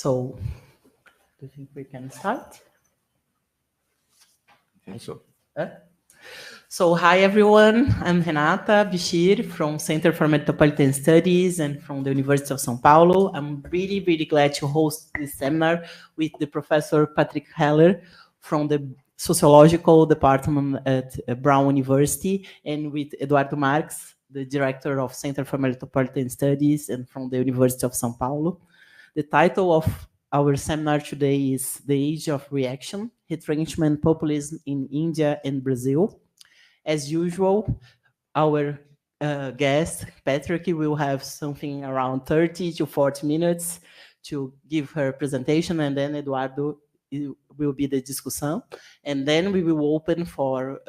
So, do you think we can start? I think so. So, hi everyone, I'm Renata Bichir from Center for Metropolitan Studies and from the University of São Paulo. I'm really glad to host this seminar with the Professor Patrick Heller from the Sociological Department at Brown University and with Eduardo Marques, the Director of Center for Metropolitan Studies and from the University of São Paulo. The title of our seminar today is The Age of Reaction, Retrenchment, Populism in India and Brazil. As usual, our guest, Patrick, will have something around 30 to 40 minutes to give her presentation, and then Eduardo will be the discussion. And then we will open for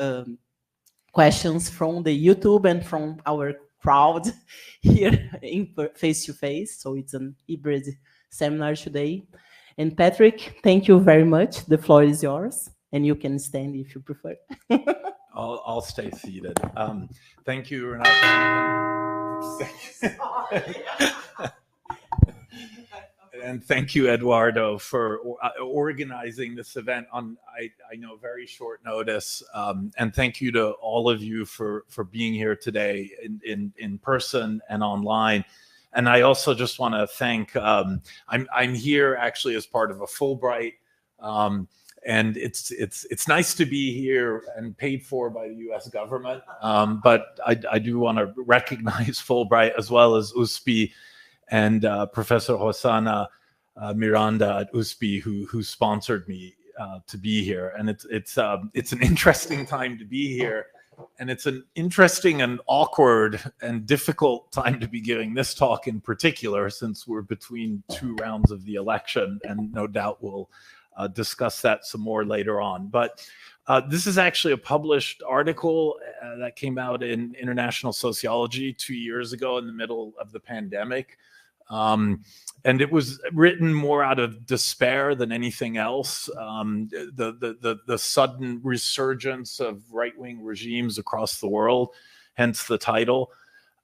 questions from the YouTube and from our crowd here in face-to-face. So it's an hybrid seminar today. And Patrick, thank you very much. The floor is yours, and you can stand if you prefer. I'll stay seated. Thank you, Renata. And thank you, Eduardo, for organizing this event on, I know, very short notice. And thank you to all of you for being here today in person and online. And I also just want to thank, I'm here actually as part of a Fulbright. And it's nice to be here and paid for by the U.S. government. But I do want to recognize Fulbright as well as USP and Professor Hosanna Miranda at USP who sponsored me to be here. And it's an interesting time to be here. And it's an interesting and awkward and difficult time to be giving this talk in particular, since we're between two rounds of the election, and no doubt we'll discuss that some more later on. But this is actually a published article that came out in International Sociology 2 years ago in the middle of the pandemic. And it was written more out of despair than anything else. The sudden resurgence of right-wing regimes across the world, hence the title.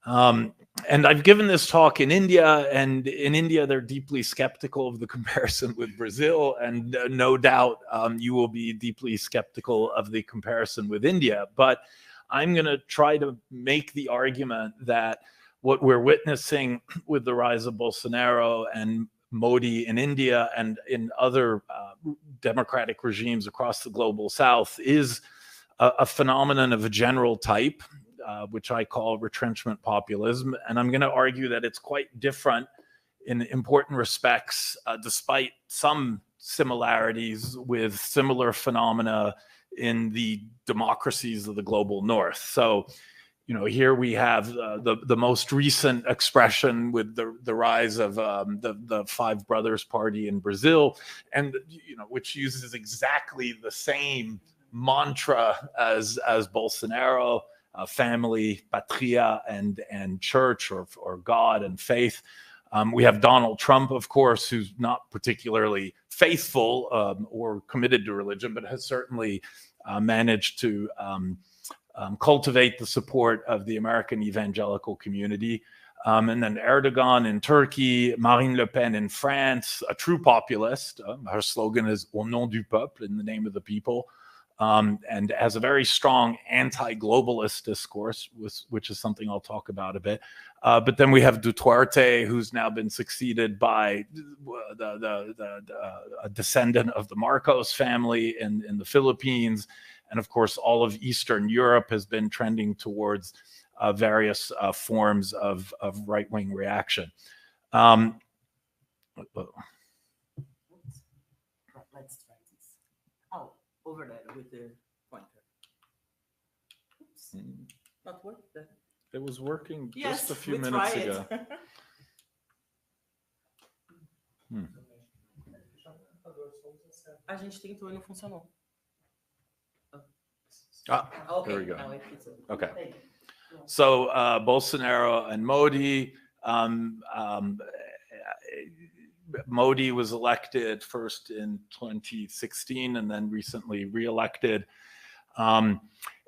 And I've given this talk in India, and in India, they're deeply skeptical of the comparison with Brazil. And no doubt you will be deeply skeptical of the comparison with India. But I'm going to try to make the argument that what we're witnessing with the rise of Bolsonaro and Modi in India and in other democratic regimes across the global south is a phenomenon of a general type, which I call retrenchment populism. And I'm going to argue that it's quite different in important respects, despite some similarities with similar phenomena in the democracies of the global north. So, you know, here we have the most recent expression with the rise of the Five Brothers Party in Brazil, and which uses exactly the same mantra as Bolsonaro, family, patria, and church or God and faith. We have Donald Trump, of course, who's not particularly faithful or committed to religion, but has certainly managed to cultivate the support of the American evangelical community. And then Erdogan in Turkey, Marine Le Pen in France, a true populist. Her slogan is Au nom du peuple, in the name of the people, and has a very strong anti-globalist discourse, which is something I'll talk about a bit. But then we have Duterte, who's now been succeeded by a descendant of the Marcos family in the Philippines. And of course, all of Eastern Europe has been trending towards various forms of right-wing reaction. Let's try this. Oh, over there with the pointer. Oops. Not working. It was working just a few minutes ago. A gente tentou e não funcionou. Okay. There we go. Okay. So Bolsonaro and Modi. Modi was elected first in 2016 and then recently reelected.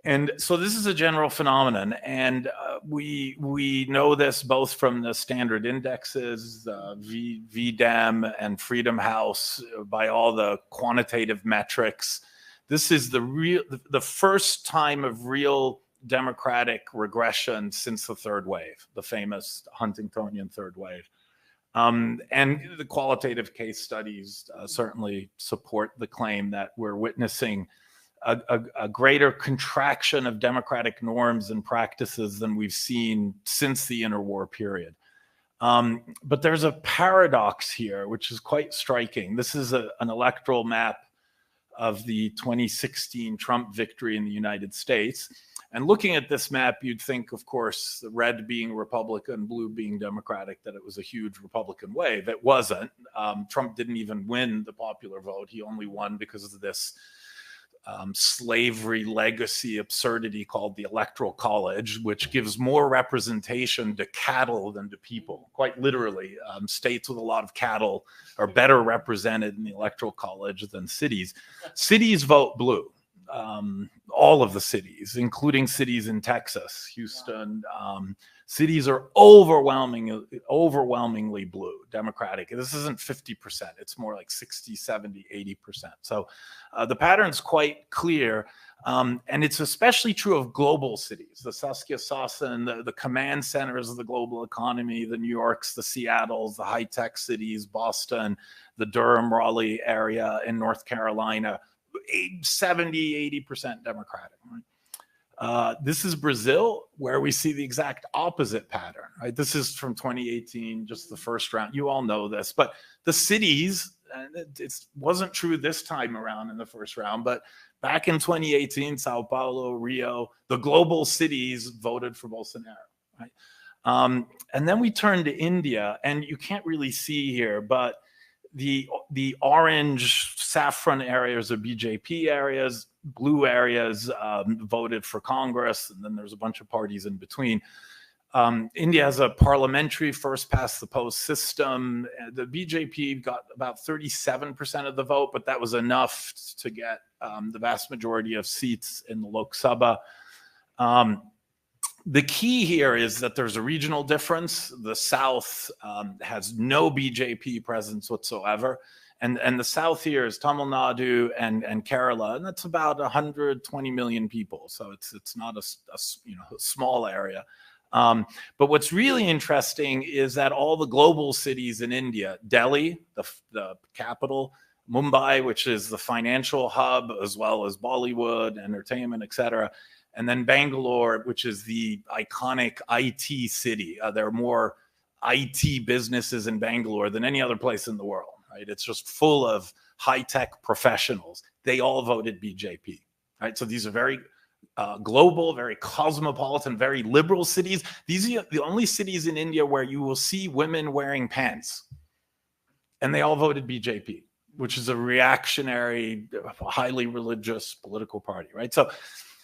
And so this is a general phenomenon, and we know this both from the standard indexes, VDEM and Freedom House, by all the quantitative metrics. This is the first time of real democratic regression since the third wave, the famous Huntingtonian third wave. And the qualitative case studies certainly support the claim that we're witnessing a greater contraction of democratic norms and practices than we've seen since the interwar period. But there's a paradox here, which is quite striking. This is an electoral map of the 2016 Trump victory in the United States. And looking at this map, you'd think, of course, the red being Republican, blue being Democratic, that it was a huge Republican wave. It wasn't. Trump didn't even win the popular vote. He only won because of this slavery legacy absurdity called the Electoral College, which gives more representation to cattle than to people. Quite literally, states with a lot of cattle are better represented in the Electoral College than cities. Cities vote blue. All of the cities, including cities in Texas, Houston, cities are overwhelmingly blue, Democratic. This isn't 50%. It's more like 60, 70, 80%. So the pattern's quite clear. And it's especially true of global cities, the Saskia Sassen, the command centers of the global economy, the New Yorks, the Seattles, the high-tech cities, Boston, the Durham, Raleigh area in North Carolina, 70, 80% Democratic. Right? This is Brazil, where we see the exact opposite pattern. Right? This is from 2018, just the first round. You all know this, but the cities, it wasn't true this time around in the first round, but back in 2018, Sao Paulo, Rio, the global cities voted for Bolsonaro. Right? And then we turn to India, and you can't really see here, but the orange saffron areas are BJP areas, blue areas voted for Congress, and then there's a bunch of parties in between. India has a parliamentary first past the post system. The BJP got about 37% of the vote, but that was enough to get the vast majority of seats in the Lok Sabha. The key here is that there's a regional difference. The South has no BJP presence whatsoever. And the South here is Tamil Nadu and Kerala, and that's about 120 million people. So it's not a small area. But what's really interesting is that all the global cities in India, Delhi, the capital, Mumbai, which is the financial hub, as well as Bollywood, entertainment, etc., and then Bangalore, which is the iconic IT city. There are more IT businesses in Bangalore than any other place in the world, right? It's just full of high-tech professionals. They all voted BJP, right? So these are very global, very cosmopolitan, very liberal cities. These are the only cities in India where you will see women wearing pants. And they all voted BJP, which is a reactionary, highly religious political party, right? So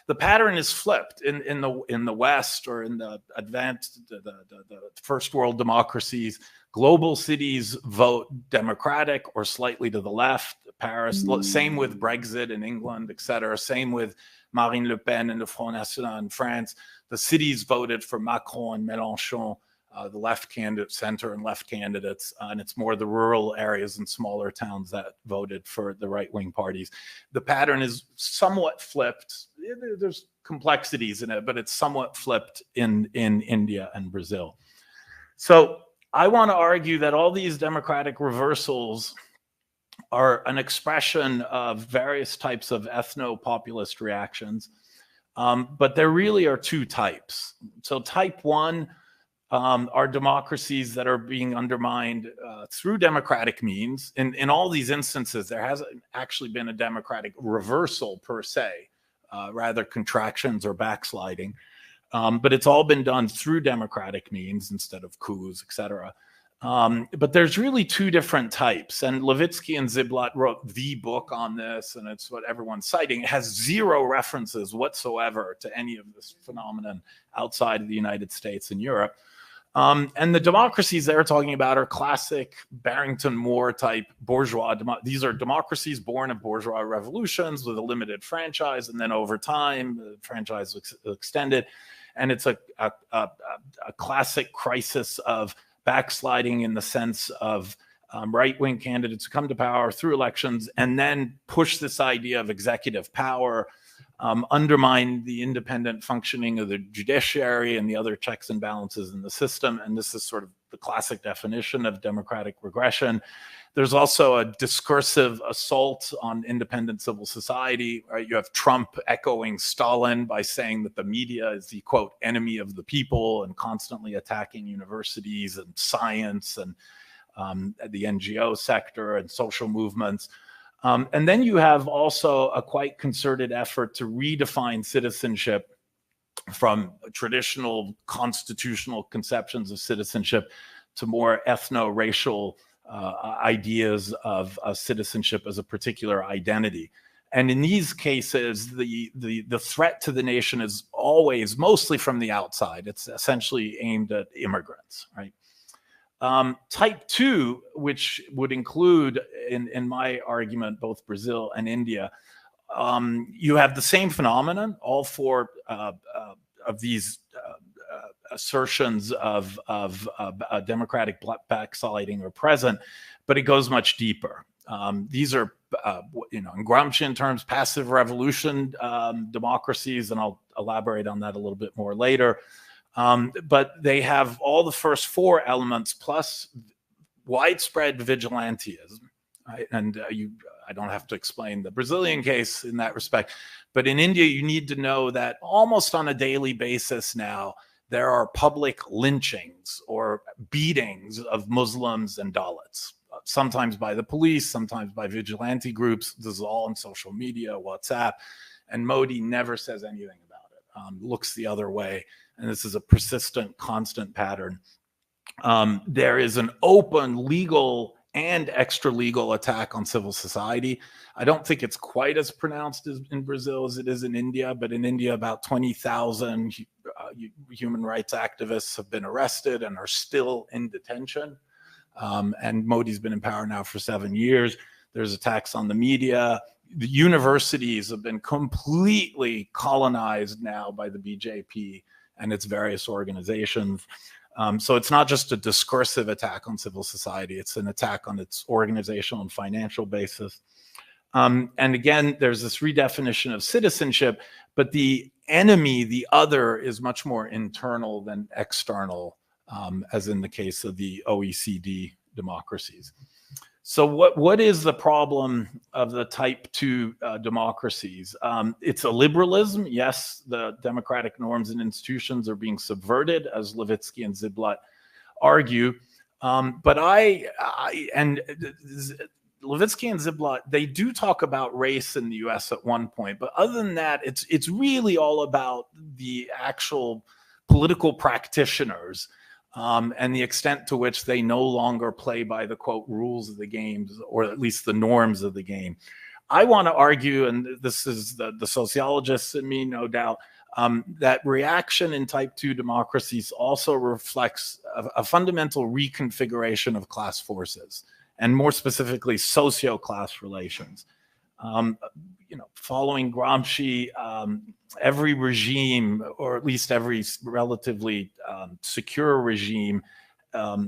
the pattern is flipped in the West, or in the advanced, the first world democracies. Global cities vote Democratic or slightly to the left. Paris, same with Brexit in England, etc. Same with Marine Le Pen and the Front National in France. The cities voted for Macron and Mélenchon, the left candidate, center and left candidates, and it's more the rural areas and smaller towns that voted for the right-wing parties. The pattern is somewhat flipped. There's complexities in it, but it's somewhat flipped in India and Brazil. So I want to argue that all these democratic reversals are an expression of various types of ethno-populist reactions, but there really are two types. So type one are democracies that are being undermined through democratic means. In all these instances, there hasn't actually been a democratic reversal per se, rather contractions or backsliding. But it's all been done through democratic means instead of coups, etc. But there's really two different types. And Levitsky and Ziblatt wrote the book on this, and it's what everyone's citing. It has zero references whatsoever to any of this phenomenon outside of the United States and Europe. And the democracies they're talking about are classic Barrington Moore type bourgeois. These are democracies born of bourgeois revolutions with a limited franchise, and then over time, the franchise extended. And it's a classic crisis of backsliding in the sense of right-wing candidates who come to power through elections and then push this idea of executive power, undermine the independent functioning of the judiciary and the other checks and balances in the system. And this is sort of the classic definition of democratic regression. There's also a discursive assault on independent civil society, right? You have Trump echoing Stalin by saying that the media is the, quote, enemy of the people, and constantly attacking universities and science and the NGO sector and social movements. And then you have also a quite concerted effort to redefine citizenship from traditional constitutional conceptions of citizenship to more ethno-racial ideas of citizenship as a particular identity. And in these cases, the threat to the nation is always mostly from the outside. It's essentially aimed at immigrants, right? Type 2, which would include, in my argument, both Brazil and India, you have the same phenomenon. All four of these assertions of democratic backsliding are present, but it goes much deeper. These are, in Gramscian terms, passive revolution democracies, and I'll elaborate on that a little bit more later. But they have all the first four elements plus widespread vigilantism. Right? And I don't have to explain the Brazilian case in that respect. But in India, you need to know that almost on a daily basis now, there are public lynchings or beatings of Muslims and Dalits, sometimes by the police, sometimes by vigilante groups. This is all on social media, WhatsApp. And Modi never says anything about it, looks the other way. And this is a persistent, constant pattern. There is an open legal and extra-legal attack on civil society. I don't think it's quite as pronounced as in Brazil as it is in India, but in India, about 20,000 human rights activists have been arrested and are still in detention. And Modi's been in power now for 7 years. There's attacks on the media. The universities have been completely colonized now by the BJP and its various organizations. So it's not just a discursive attack on civil society, it's an attack on its organizational and financial basis. And again, there's this redefinition of citizenship, but the enemy, the other, is much more internal than external, as in the case of the OECD democracies. So what is the problem of the type 2 democracies? It's a liberalism. Yes, the democratic norms and institutions are being subverted, as Levitsky and Ziblatt argue. But Levitsky and Ziblatt, they do talk about race in the US at one point. But other than that, it's really all about the actual political practitioners. And the extent to which they no longer play by the, quote, rules of the game, or at least the norms of the game. I want to argue, and this is the sociologists in me, no doubt, that reaction in type 2 democracies also reflects a fundamental reconfiguration of class forces, and more specifically, socio-class relations. Following Gramsci, every regime, or at least every relatively secure regime,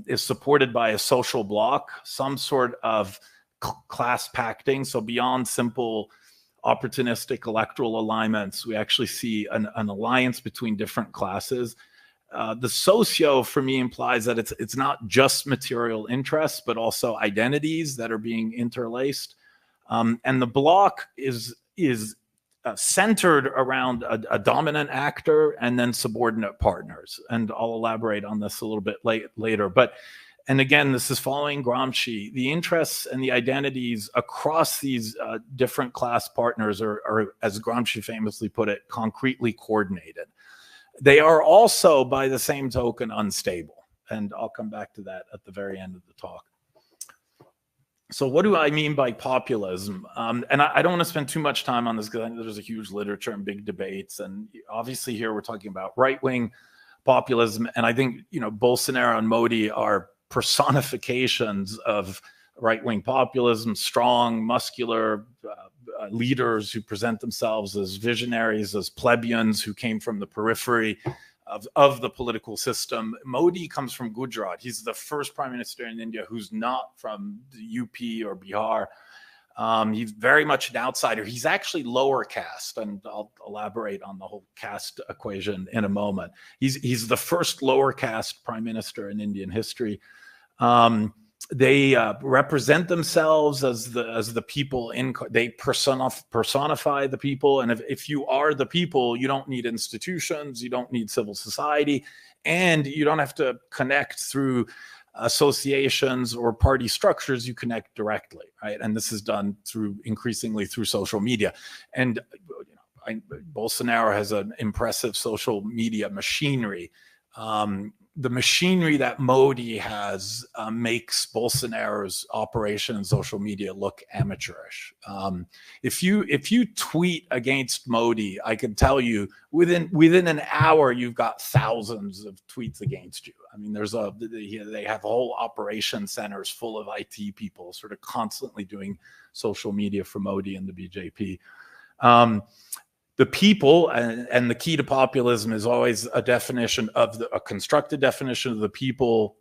is supported by a social bloc, some sort of class pacting. So beyond simple opportunistic electoral alignments, we actually see an alliance between different classes. The socio, for me, implies that it's not just material interests, but also identities that are being interlaced. And the bloc is centered around a dominant actor and then subordinate partners. And I'll elaborate on this a little bit later. And again, this is following Gramsci. The interests and the identities across these different class partners are, as Gramsci famously put it, concretely coordinated. They are also, by the same token, unstable. And I'll come back to that at the very end of the talk. So what do I mean by populism? And I don't want to spend too much time on this because I know there's a huge literature and big debates. And obviously here we're talking about right-wing populism. And I think, you know, Bolsonaro and Modi are personifications of right-wing populism, strong, muscular leaders who present themselves as visionaries, as plebeians who came from the periphery of the political system. Modi comes from Gujarat. He's the first prime minister in India who's not from the UP or Bihar. He's very much an outsider. He's actually lower caste, and I'll elaborate on the whole caste equation in a moment. He's the first lower caste prime minister in Indian history. They represent themselves as the people. They personify the people, and if you are the people, you don't need institutions, you don't need civil society, and you don't have to connect through associations or party structures. You connect directly, right? And this is done increasingly through social media. And Bolsonaro has an impressive social media machinery. The machinery that Modi has makes Bolsonaro's operation in social media look amateurish. If you tweet against Modi, I can tell you within an hour you've got thousands of tweets against you. I mean, they have whole operation centers full of IT people, sort of constantly doing social media for Modi and the BJP. The people, and the key to populism is always a definition of a constructed definition of the people,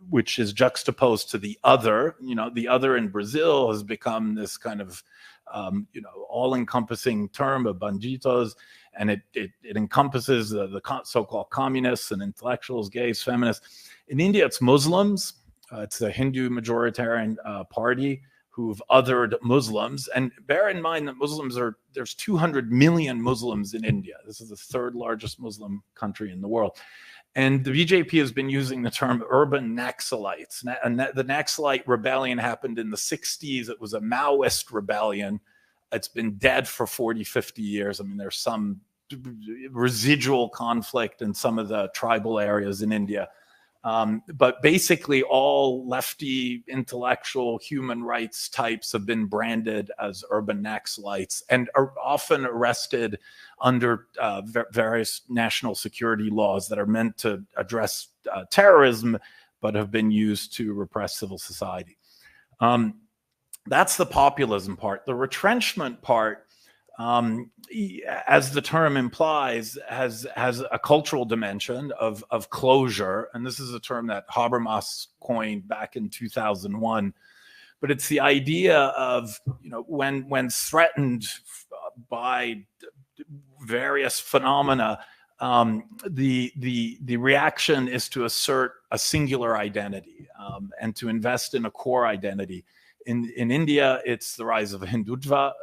which is juxtaposed to the other. You know, the other in Brazil has become this kind of, all-encompassing term of banditos, and it encompasses the so-called communists and intellectuals, gays, feminists. In India, it's Muslims. It's a Hindu majoritarian party who've othered Muslims. And bear in mind that there's 200 million Muslims in India. This is the third largest Muslim country in the world. And the BJP has been using the term urban Naxalites. And the Naxalite rebellion happened in the 60s. It was a Maoist rebellion. It's been dead for 40, 50 years. I mean, there's some residual conflict in some of the tribal areas in India. But basically all lefty intellectual human rights types have been branded as urban Naxalites and are often arrested under various national security laws that are meant to address terrorism, but have been used to repress civil society. That's the populism part. The retrenchment part, as the term implies, has a cultural dimension of closure. And this is a term that Habermas coined back in 2001. But it's the idea of, when threatened by various phenomena, the reaction is to assert a singular identity and to invest in a core identity. In India, it's the rise of Hindutva,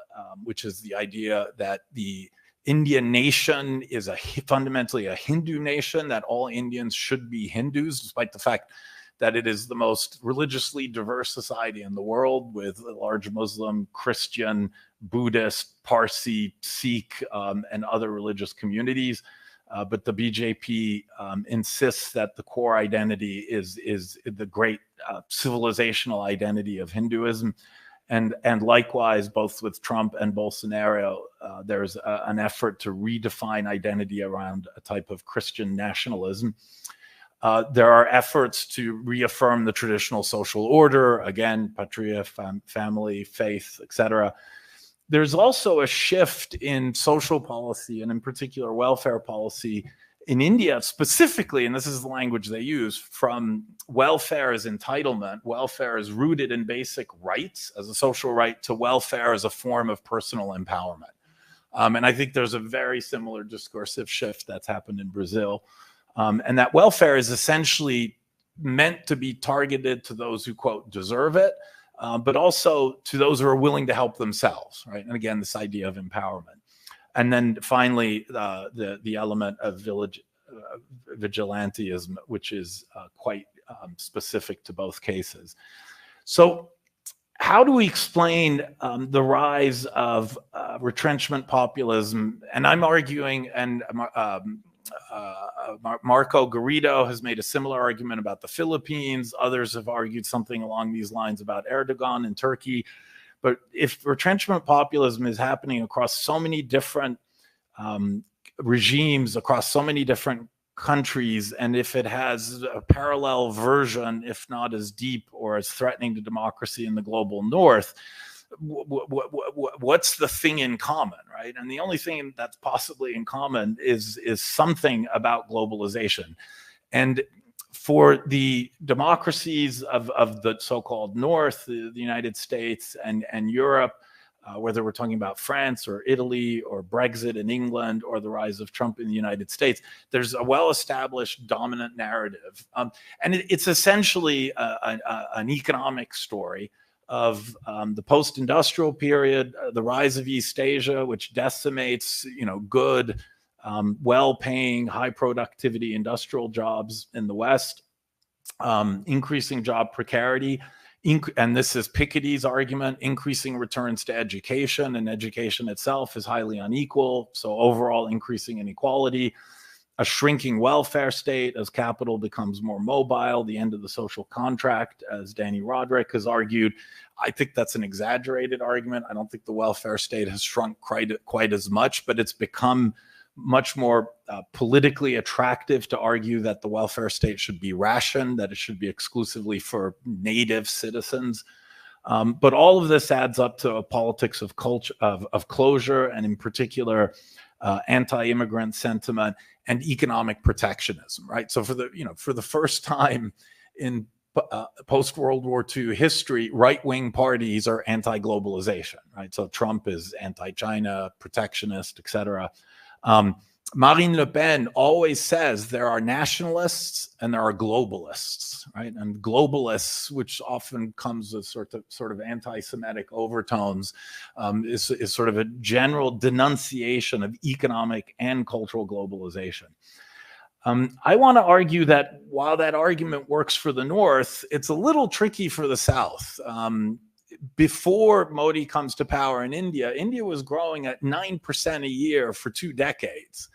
which is the idea that the Indian nation is fundamentally a Hindu nation, that all Indians should be Hindus, despite the fact that it is the most religiously diverse society in the world, with a large Muslim, Christian, Buddhist, Parsi, Sikh, and other religious communities. But the BJP insists that the core identity is the great civilizational identity of Hinduism. And likewise, both with Trump and Bolsonaro, there's an effort to redefine identity around a type of Christian nationalism. There are efforts to reaffirm the traditional social order, again, patria, family, faith, etc. There's also a shift in social policy, and in particular welfare policy in India specifically, and this is the language they use, from welfare as entitlement, welfare is rooted in basic rights as a social right, to welfare as a form of personal empowerment. And I think there's a very similar discursive shift that's happened in Brazil. And that welfare is essentially meant to be targeted to those who, quote, deserve it, but also to those who are willing to help themselves, right? And again, this idea of empowerment. And then finally, the element of vigilantism, which is quite specific to both cases. So how do we explain the rise of retrenchment populism? And I'm arguing, and Marco Garrido has made a similar argument about the Philippines. Others have argued something along these lines about Erdogan in Turkey. But if retrenchment populism is happening across so many different regimes, across so many different countries, and if it has a parallel version, if not as deep or as threatening to democracy in the global north, what's the thing in common, right? And the only thing that's possibly in common is something about globalization. And for the democracies of the so-called North, the United States and Europe, whether we're talking about France or Italy or Brexit in England or the rise of Trump in the United States, there's a well-established dominant narrative. And it's essentially an economic story of the post-industrial period, the rise of East Asia, which decimates, good, well-paying, high-productivity industrial jobs in the West, increasing job precarity, and this is Piketty's argument, increasing returns to education, and education itself is highly unequal, so overall increasing inequality, a shrinking welfare state as capital becomes more mobile, the end of the social contract, as Danny Roderick has argued. I think that's an exaggerated argument. I don't think the welfare state has shrunk quite as much, but it's become much more politically attractive to argue that the welfare state should be rationed, that it should be exclusively for native citizens. But all of this adds up to a politics of culture, of closure, and in particular, anti-immigrant sentiment and economic protectionism. Right. So for the first time in post-World War II history, right-wing parties are anti-globalization. Right. So Trump is anti-China, protectionist, etc. Marine Le Pen always says there are nationalists and there are globalists, right? And globalists, which often comes with sort of anti-Semitic overtones, is sort of a general denunciation of economic and cultural globalization. I want to argue that while that argument works for the North, it's a little tricky for the South. Before Modi comes to power in India, India was growing at 9% a year for 2 decades.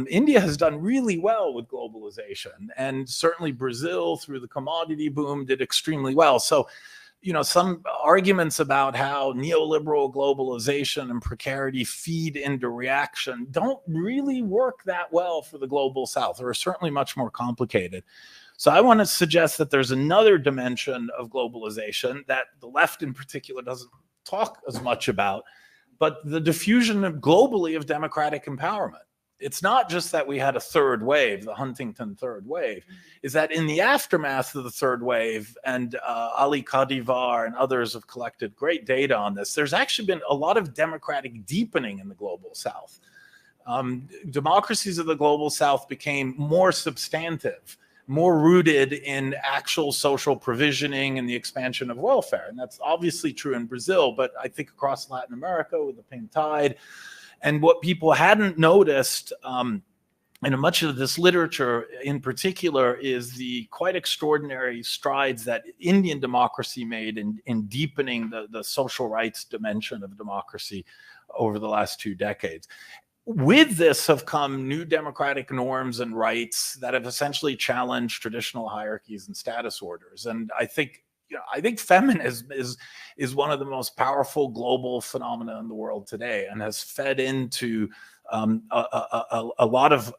India has done really well with globalization, and certainly Brazil, through the commodity boom, did extremely well. So, some arguments about how neoliberal globalization and precarity feed into reaction don't really work that well for the global South, or are certainly much more complicated. So I want to suggest that there's another dimension of globalization that the left in particular doesn't talk as much about, but the diffusion globally of democratic empowerment. It's not just that we had a third wave, the Huntington third wave, is that in the aftermath of the third wave, and Ali Kadivar and others have collected great data on this, there's actually been a lot of democratic deepening in the global South. Democracies of the global South became more substantive, more rooted in actual social provisioning and the expansion of welfare. And that's obviously true in Brazil, but I think across Latin America with the pink tide. And what people hadn't noticed in much of this literature in particular is the quite extraordinary strides that Indian democracy made in deepening the social rights dimension of democracy over the last 2 decades. With this have come new democratic norms and rights that have essentially challenged traditional hierarchies and status orders. And I think feminism is one of the most powerful global phenomena in the world today, and has fed into a lot of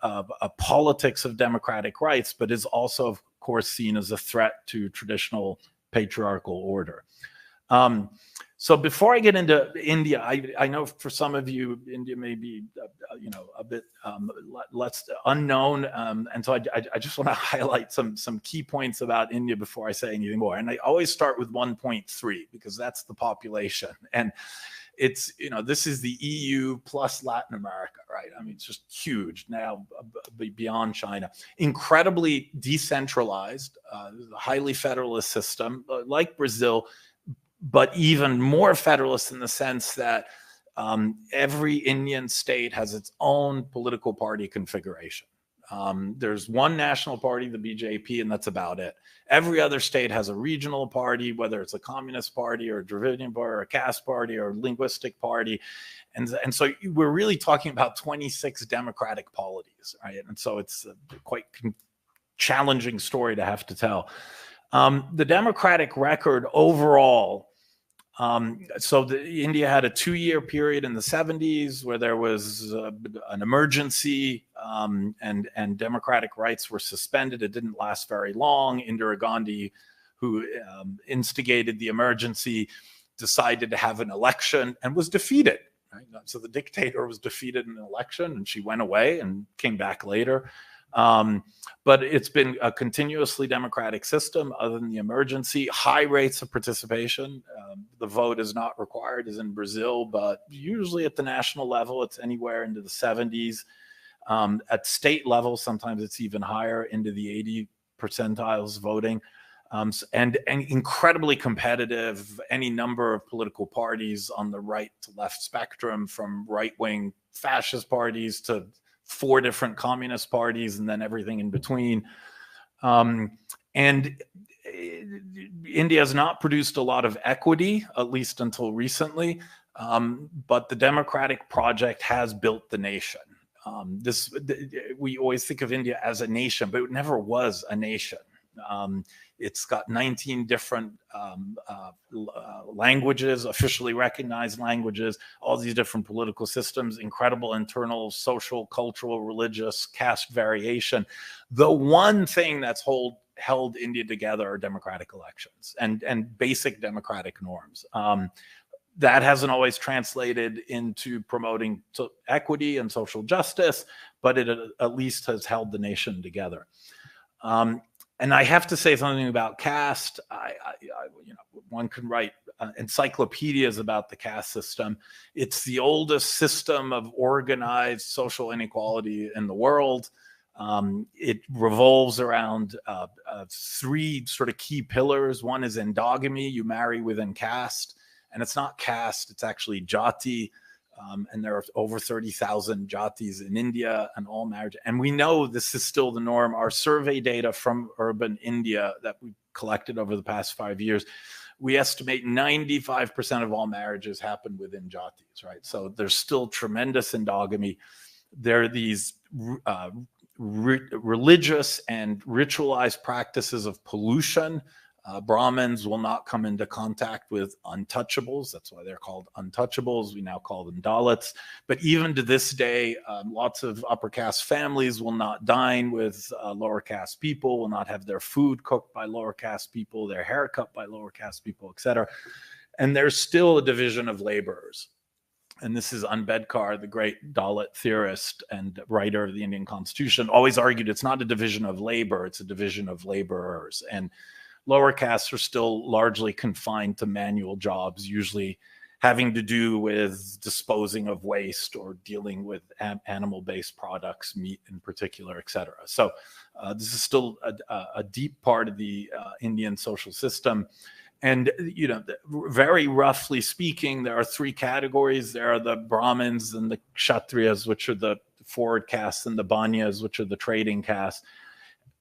politics of democratic rights, but is also, of course, seen as a threat to traditional patriarchal order. So before I get into India, I know for some of you, India may be, a bit less unknown. And so I just want to highlight some key points about India before I say anything more. And I always start with 1.3 because that's the population. And it's, this is the EU plus Latin America, right? I mean, it's just huge now, beyond China. Incredibly decentralized, highly federalist system, like Brazil, but even more federalist in the sense that every Indian state has its own political party configuration. There's one national party, the BJP, and that's about it. Every other state has a regional party, whether it's a communist party or a Dravidian party or a caste party or a linguistic party. And so we're really talking about 26 democratic polities, right? And so it's a quite challenging story to have to tell. The democratic record overall India had a 2-year period in the 70s where there was an emergency and democratic rights were suspended. It didn't last very long. Indira Gandhi, who instigated the emergency, decided to have an election and was defeated. Right? So the dictator was defeated in an election, and she went away and came back later. But it's been a continuously democratic system other than the emergency, high rates of participation. The vote is not required as in Brazil, but usually at the national level, it's anywhere into the 70s. At state level, sometimes it's even higher, into the 80 percentiles voting. And incredibly competitive, any number of political parties on the right to left spectrum, from right-wing fascist parties to 4 different communist parties, and then everything in between. And India has not produced a lot of equity, at least until recently, but the democratic project has built the nation. We always think of India as a nation, but it never was a nation. It's got 19 different languages, officially recognized languages, all these different political systems, incredible internal social, cultural, religious, caste variation. The one thing that's held India together are democratic elections and basic democratic norms. That hasn't always translated into promoting equity and social justice, but it at least has held the nation together. And I have to say something about caste. One can write encyclopedias about the caste system. It's the oldest system of organized social inequality in the world. It revolves around 3 sort of key pillars. One is endogamy, you marry within caste. And it's not caste, it's actually jati. And there are over 30,000 jatis in India, and all marriage. And we know this is still the norm. Our survey data from urban India that we collected over the past 5 years, we estimate 95% of all marriages happen within jatis, right? So there's still tremendous endogamy. There are these religious and ritualized practices of pollution. Brahmins will not come into contact with untouchables. That's why they're called untouchables. We now call them Dalits. But even to this day, lots of upper caste families will not dine with lower caste people, will not have their food cooked by lower caste people, their hair cut by lower caste people, etc. And there's still a division of laborers. And this is Ambedkar, the great Dalit theorist and writer of the Indian Constitution, always argued it's not a division of labor, it's a division of laborers. And lower castes are still largely confined to manual jobs, usually having to do with disposing of waste or dealing with animal-based products, meat in particular, et cetera. So this is still a deep part of the Indian social system. And, very roughly speaking, there are 3 categories. There are the Brahmins and the Kshatriyas, which are the forward castes, and the Banyas, which are the trading castes.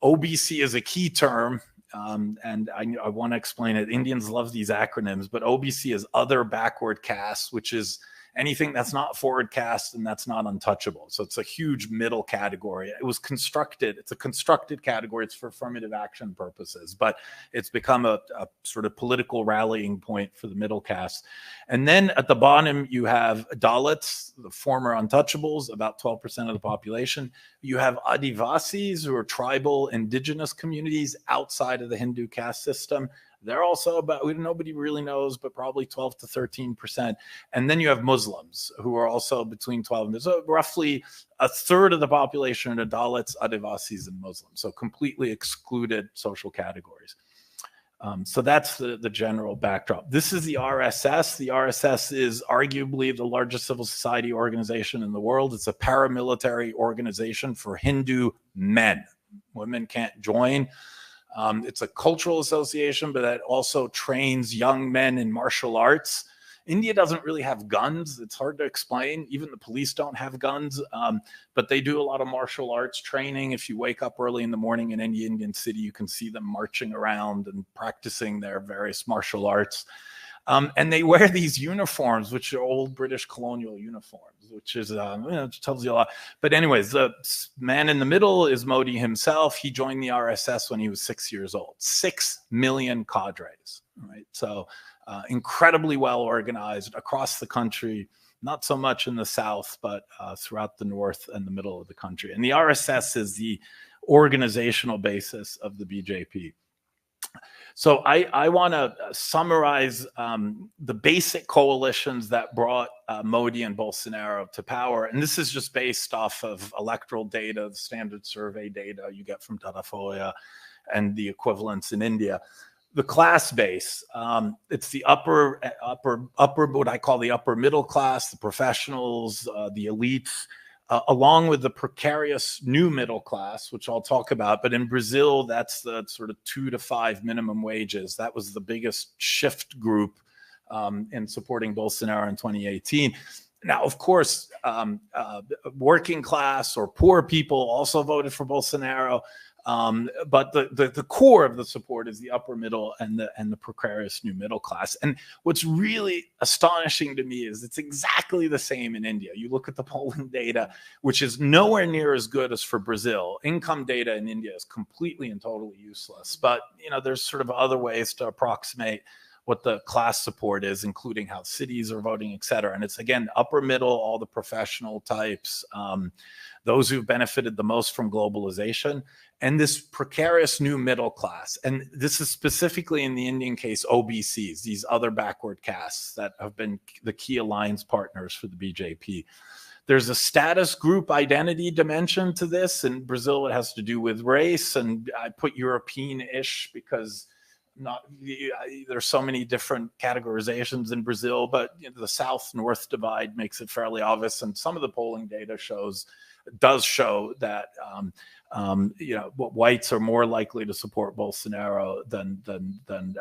OBC is a key term. And I want to explain it. Indians love these acronyms, but OBC is other backward castes, which is anything that's not forward caste and that's not untouchable. So it's a huge middle category. It was constructed. It's a constructed category. It's for affirmative action purposes, but it's become a sort of political rallying point for the middle caste. And then at the bottom, you have Dalits, the former untouchables, about 12% of the population. You have Adivasis, who are tribal indigenous communities outside of the Hindu caste system. They're also about, nobody really knows, but probably 12 to 13%. And then you have Muslims, who are also between 12 and so roughly a third of the population are Dalits, Adivasis, and Muslims. So completely excluded social categories. So that's the general backdrop. This is the RSS. The RSS is arguably the largest civil society organization in the world. It's a paramilitary organization for Hindu men. Women can't join. It's a cultural association, but that also trains young men in martial arts. India doesn't really have guns. It's hard to explain. Even the police don't have guns, but they do a lot of martial arts training. If you wake up early in the morning in any Indian city, you can see them marching around and practicing their various martial arts. And they wear these uniforms, which are old British colonial uniforms, which is, which tells you a lot. But anyways, the man in the middle is Modi himself. He joined the RSS when he was 6 years old. 6 million cadres, right? So incredibly well organized across the country, not so much in the South, but throughout the North and the middle of the country. And the RSS is the organizational basis of the BJP. So I want to summarize the basic coalitions that brought Modi and Bolsonaro to power. And this is just based off of electoral data, the standard survey data you get from Datafolha and the equivalents in India. The class base, it's the upper, what I call the upper middle class, the professionals, the elites, along with the precarious new middle class, which I'll talk about. But in Brazil, that's the sort of 2 to 5 minimum wages. That was the biggest shift group in supporting Bolsonaro in 2018. Now, of course, working class or poor people also voted for Bolsonaro. But the core of the support is the upper middle and the precarious new middle class. And what's really astonishing to me is it's exactly the same in India. You look at the polling data, which is nowhere near as good as for Brazil. Income data in India is completely and totally useless. But there's sort of other ways to approximate what the class support is, including how cities are voting, et cetera. And it's, again, upper middle, all the professional types, those who've benefited the most from globalization, and this precarious new middle class. And this is specifically in the Indian case, OBCs, these other backward castes that have been the key alliance partners for the BJP. There's a status group identity dimension to this. In Brazil, it has to do with race, and I put European-ish because there's so many different categorizations in Brazil, but the South-North divide makes it fairly obvious, and some of the polling data does show that whites are more likely to support Bolsonaro than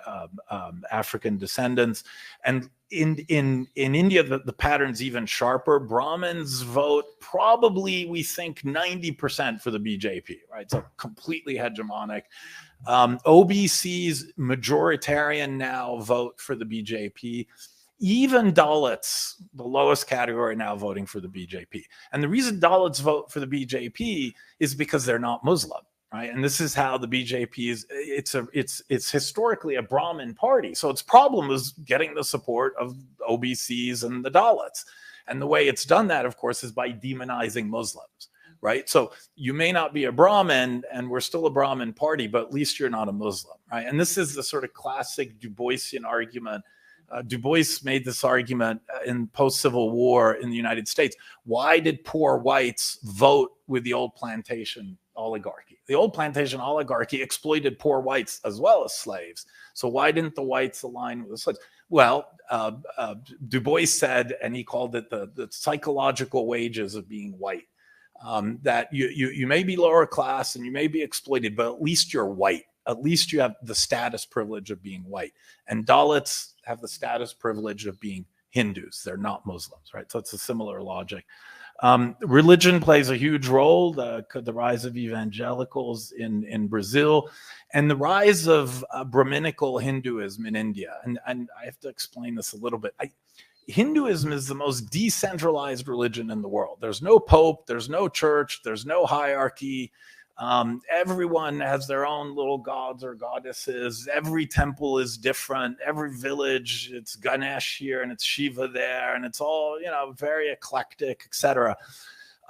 African descendants. And in India, the pattern's even sharper. Brahmins vote probably, we think, 90% for the BJP, right? So completely hegemonic. OBCs, majoritarian now, vote for the BJP. Even Dalits, the lowest category, now voting for the BJP. And the reason Dalits vote for the BJP is because they're not Muslim, right? And this is how the BJP is. It's historically a Brahmin party, so its problem is getting the support of OBCs and the Dalits. And the way it's done that, of course, is by demonizing Muslims, right? So you may not be a Brahmin, and we're still a Brahmin party, but at least you're not a Muslim, right? And this is the sort of classic Du Boisian argument. Du Bois made this argument in post-Civil War in the United States. Why did poor whites vote with the old plantation oligarchy? The old plantation oligarchy exploited poor whites as well as slaves. So why didn't the whites align with the slaves? Well, Du Bois said, and he called it the psychological wages of being white, that you may be lower class and you may be exploited, but at least you're white. At least you have the status privilege of being white. And Dalits have the status privilege of being Hindus. They're not Muslims, right? So it's a similar logic. Religion plays a huge role, the rise of evangelicals in Brazil, and the rise of Brahminical Hinduism in India. And I have to explain this a little bit. Hinduism is the most decentralized religion in the world. There's no pope, there's no church, there's no hierarchy. Everyone has their own little gods or goddesses. Every temple is different. Every village, it's Ganesh here and it's Shiva there, and it's all, very eclectic, etc.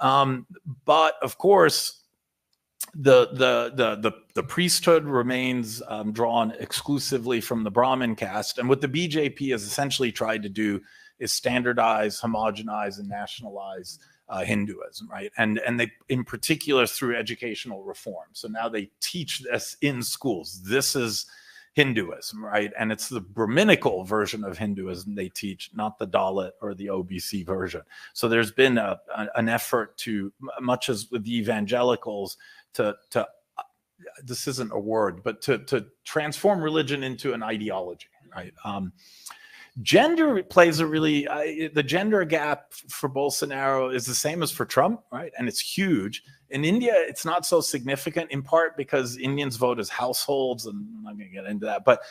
But of course, the priesthood remains drawn exclusively from the Brahmin caste, and what the BJP has essentially tried to do is standardize, homogenize, and nationalize Hinduism, right? And they, in particular, through educational reform. So now they teach this in schools. This is Hinduism, right? And it's the Brahminical version of Hinduism they teach, not the Dalit or the OBC version. So there's been an effort to, much as with the evangelicals, to this isn't a word, but to transform religion into an ideology, right? Gender plays the gender gap for Bolsonaro is the same as for Trump, right? And it's huge. In India, it's not so significant, in part because Indians vote as households, and I'm not going to get into that. But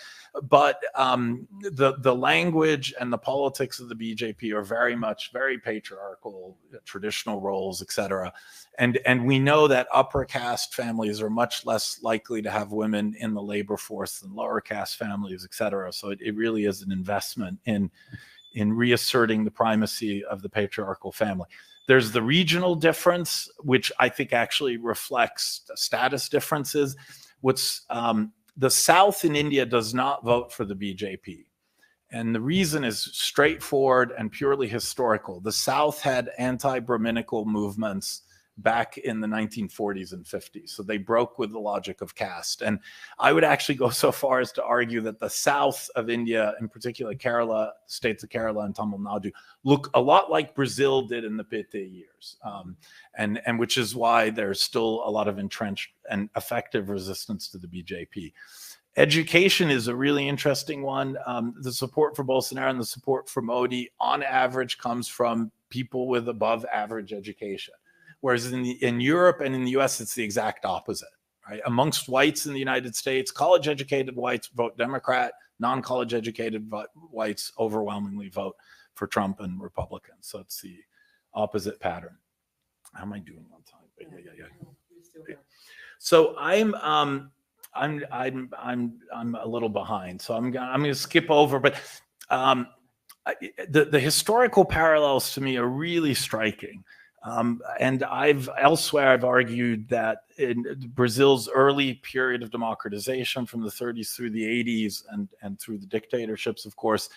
the language and the politics of the BJP are very patriarchal, traditional roles, etc. And we know that upper caste families are much less likely to have women in the labor force than lower caste families, etc. So it really is an investment in reasserting the primacy of the patriarchal family. There's the regional difference, which I think actually reflects status differences. The South in India does not vote for the BJP. And the reason is straightforward and purely historical. The South had anti-Brahminical movements back in the 1940s and 50s. So they broke with the logic of caste. And I would actually go so far as to argue that the south of India, in particular Kerala, states of Kerala and Tamil Nadu, look a lot like Brazil did in the Pitte years. And which is why there's still a lot of entrenched and effective resistance to the BJP. Education is a really interesting one. The support for Bolsonaro and the support for Modi, on average, comes from people with above average education. Whereas in Europe and in the US, it's the exact opposite, right? Amongst whites in the United States, college-educated whites vote Democrat, non-college educated whites overwhelmingly vote for Trump and Republicans. So it's the opposite pattern. How am I doing on time? Yeah. So I'm a little behind, so I'm going to skip over, but the historical parallels to me are really striking. And elsewhere I've argued that in Brazil's early period of democratization from the 30s through the 80s and through the dictatorships, of course,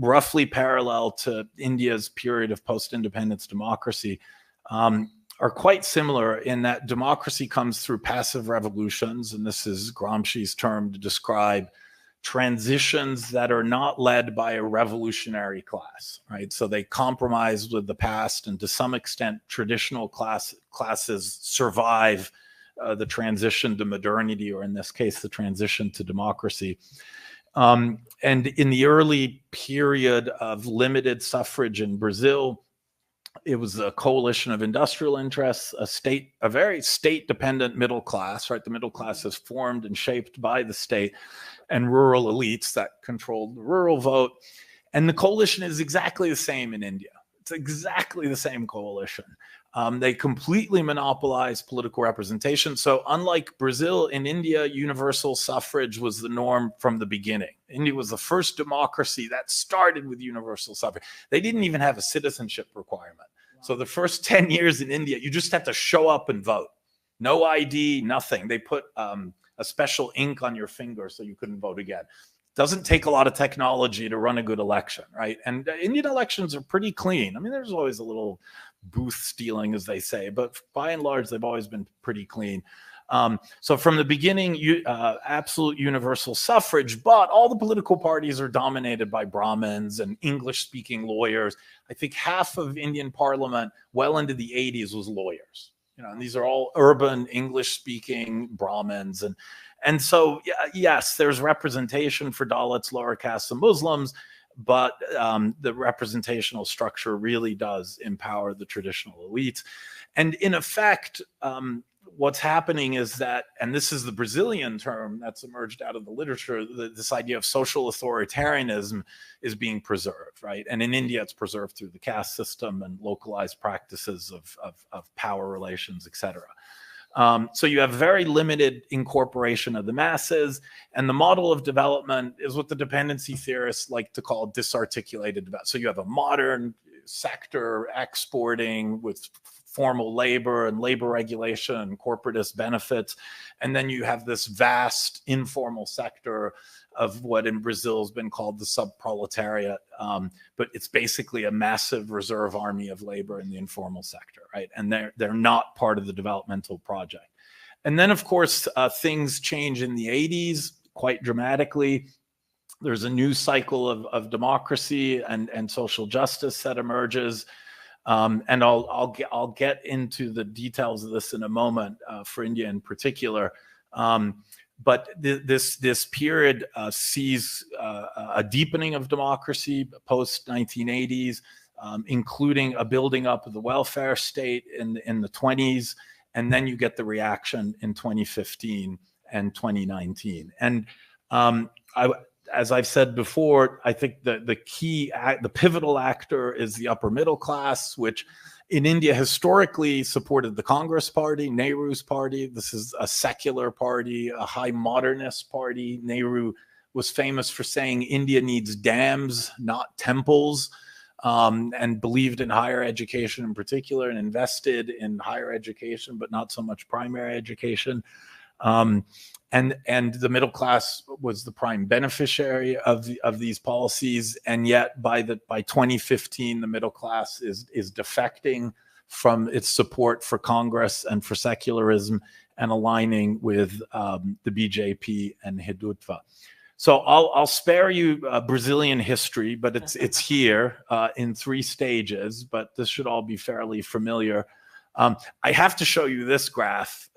roughly parallel to India's period of post-independence democracy, are quite similar in that democracy comes through passive revolutions, and this is Gramsci's term to describe transitions that are not led by a revolutionary class, right? So they compromise with the past, and to some extent, traditional classes survive the transition to modernity, or in this case, the transition to democracy. And in the early period of limited suffrage in Brazil, it was a coalition of industrial interests, a very state-dependent middle class, right? The middle class is formed and shaped by the state, and rural elites that controlled the rural vote. And the coalition is exactly the same in India. It's exactly the same coalition. They completely monopolize political representation. So unlike Brazil, in India, universal suffrage was the norm from the beginning. India was the first democracy that started with universal suffrage. They didn't even have a citizenship requirement. Wow. So the first 10 years in India, you just had to show up and vote. No ID, nothing. They put a special ink on your finger so you couldn't vote again. Doesn't take a lot of technology to run a good election, right? And Indian elections are pretty clean. I mean, there's always a little booth stealing, as they say, but by and large, they've always been pretty clean. So from the beginning, absolute universal suffrage, but all the political parties are dominated by Brahmins and English-speaking lawyers. I think half of Indian parliament, well into the 80s, was lawyers. And these are all urban English-speaking Brahmins, and so yes, there's representation for Dalits, lower castes, and Muslims, but the representational structure really does empower the traditional elites. And in effect, what's happening is that, and this is the Brazilian term that's emerged out of the literature, this idea of social authoritarianism is being preserved, right? And in India, it's preserved through the caste system and localized practices of power relations, etc. So you have very limited incorporation of the masses, and the model of development is what the dependency theorists like to call disarticulated development. So you have a modern sector exporting with formal labor and labor regulation and corporatist benefits. And then you have this vast informal sector of what in Brazil has been called the subproletariat. But it's basically a massive reserve army of labor in the informal sector, right? And they're not part of the developmental project. And then, of course, things change in the 80s quite dramatically. There's a new cycle of democracy and social justice that emerges. And I'll get into the details of this in a moment for India in particular. But this period sees a deepening of democracy post 1980s, including a building up of the welfare state in the 20s, and then you get the reaction in 2015 and 2019. And as I've said before, I think the pivotal actor is the upper middle class, which in India historically supported the Congress Party, Nehru's party. This is a secular party, a high modernist party. Nehru was famous for saying India needs dams, not temples, and believed in higher education in particular, and invested in higher education, but not so much primary education. And the middle class was the prime beneficiary of these policies, and yet by 2015, the middle class is defecting from its support for Congress and for secularism and aligning with the BJP and Hindutva. So I'll spare you Brazilian history, but it's here in 3 stages. But this should all be fairly familiar. I have to show you this graph.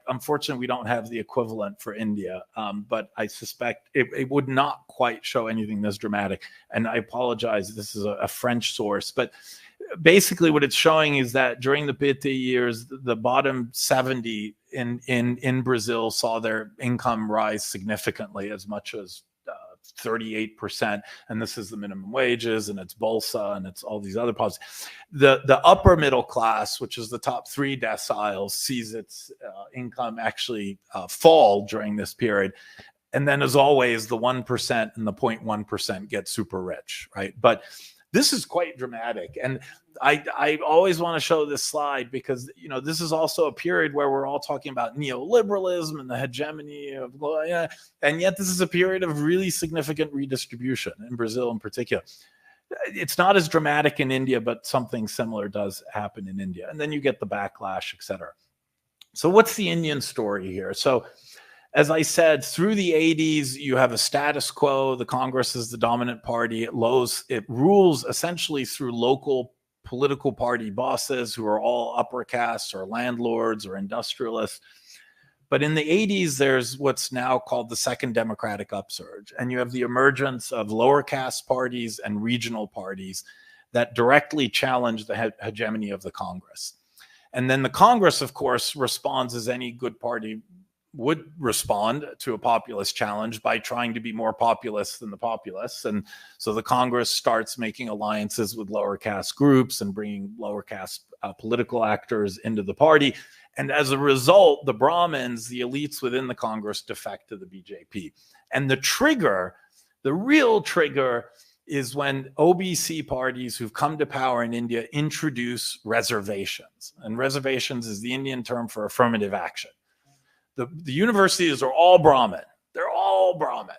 Unfortunately, we don't have the equivalent for India, but I suspect it would not quite show anything this dramatic. And I apologize, this is a French source, but basically what it's showing is that during the PT years, the bottom 70 in Brazil saw their income rise significantly, as much as 38%, and this is the minimum wages, and it's Bolsa, and it's all these other policies. The upper middle class, which is the top 3 deciles, sees its income actually fall during this period. And then, as always, the 1% and the 0.1% get super rich, right? But this is quite dramatic. And I always want to show this slide because, this is also a period where we're all talking about neoliberalism and the hegemony of, and yet this is a period of really significant redistribution in Brazil in particular. It's not as dramatic in India, but something similar does happen in India. And then you get the backlash, et cetera. So what's the Indian story here? So as I said, through the 80s, you have a status quo. The Congress is the dominant party. It rules essentially through local political party bosses who are all upper castes or landlords or industrialists. But in the 80s, there's what's now called the second democratic upsurge. And you have the emergence of lower caste parties and regional parties that directly challenge the hegemony of the Congress. And then the Congress, of course, responds as any good party would respond to a populist challenge by trying to be more populist than the populace. And so the Congress starts making alliances with lower caste groups and bringing lower caste political actors into the party. And as a result, the Brahmins, the elites within the Congress, defect to the BJP. And the real trigger is when OBC parties who've come to power in India introduce reservations. And reservations is the Indian term for affirmative action. The universities are all Brahmin. They're all Brahmin.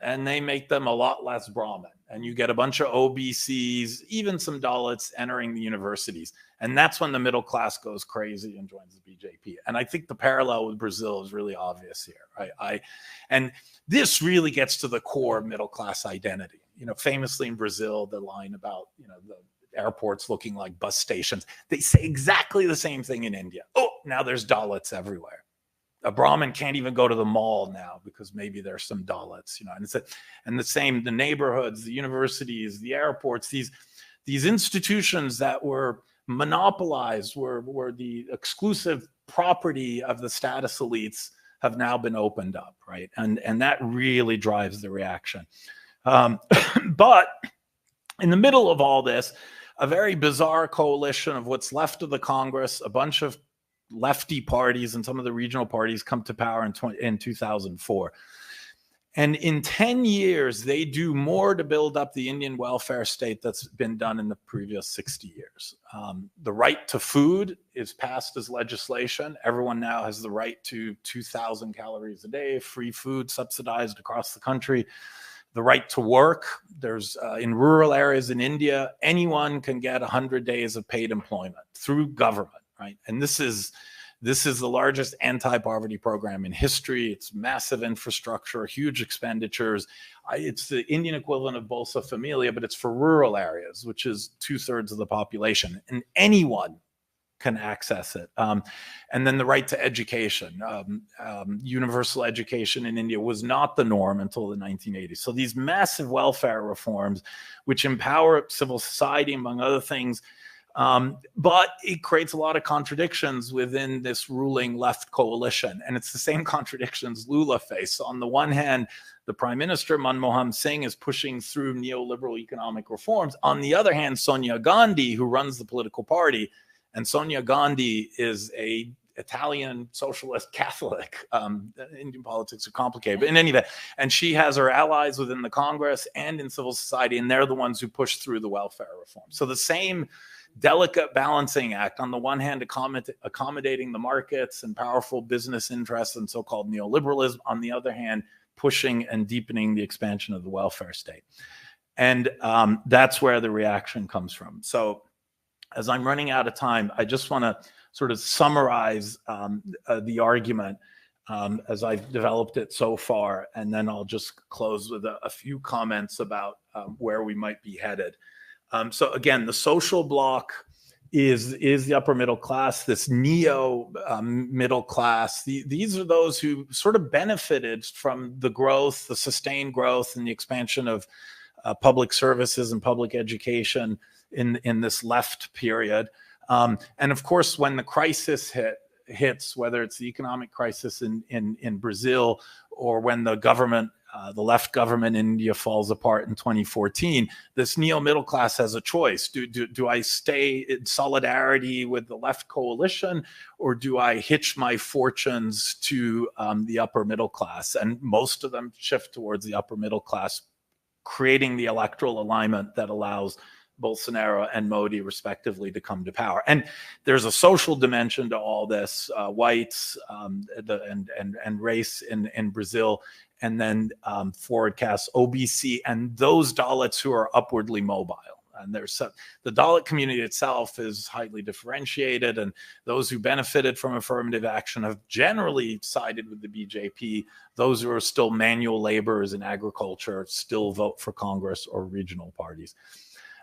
And they make them a lot less Brahmin. And you get a bunch of OBCs, even some Dalits entering the universities. And that's when the middle class goes crazy and joins the BJP. And I think the parallel with Brazil is really obvious here. Right? And this really gets to the core of middle class identity. Famously in Brazil, the line about, the airports looking like bus stations. They say exactly the same thing in India. Oh, now there's Dalits everywhere. A Brahmin can't even go to the mall now because maybe there's some Dalits, and the same, the neighborhoods, the universities, the airports, these institutions that were monopolized, were the exclusive property of the status elites, have now been opened up, right? And that really drives the reaction. But in the middle of all this, a very bizarre coalition of what's left of the Congress, a bunch of lefty parties and some of the regional parties come to power in 2004. And in 10 years, they do more to build up the Indian welfare state that's been done in the previous 60 years. The right to food is passed as legislation. Everyone now has the right to 2,000 calories a day, free food subsidized across the country. The right to work, there's in rural areas in India, anyone can get 100 days of paid employment through government. Right. And this is the largest anti-poverty program in history. It's massive infrastructure, huge expenditures. It's the Indian equivalent of Bolsa Familia, but it's for rural areas, which is 2/3 of the population. And anyone can access it. And then the right to education. Universal education in India was not the norm until the 1980s. So these massive welfare reforms, which empower civil society, among other things, But it creates a lot of contradictions within this ruling left coalition. And it's the same contradictions Lula faced. So on the one hand, the Prime Minister, Manmohan Singh, is pushing through neoliberal economic reforms. On the other hand, Sonia Gandhi, who runs the political party, and Sonia Gandhi is a Italian socialist Catholic. Indian politics are complicated, but in any event, and she has her allies within the Congress and in civil society, and they're the ones who push through the welfare reform. So the same delicate balancing act, on the one hand, accommodating the markets and powerful business interests and so-called neoliberalism, on the other hand, pushing and deepening the expansion of the welfare state. And that's where the reaction comes from. So as I'm running out of time, I just want to sort of summarize the argument as I've developed it so far, and then I'll just close with a few comments about where we might be headed. So again, the social bloc is the upper middle class, this neo middle class. These are those who sort of benefited from the growth, the sustained growth, and the expansion of public services and public education in this left period. And of course, when the crisis hits, whether it's the economic crisis in Brazil or when the government, the left government in India falls apart in 2014, this neo-middle class has a choice. Do I stay in solidarity with the left coalition, or do I hitch my fortunes to the upper middle class? And most of them shift towards the upper middle class, creating the electoral alignment that allows Bolsonaro and Modi, respectively, to come to power. And there's a social dimension to all this: whites and race in Brazil, and then forward caste, OBC, and those Dalits who are upwardly mobile. And there's the Dalit community itself is highly differentiated, and those who benefited from affirmative action have generally sided with the BJP. Those who are still manual laborers in agriculture still vote for Congress or regional parties.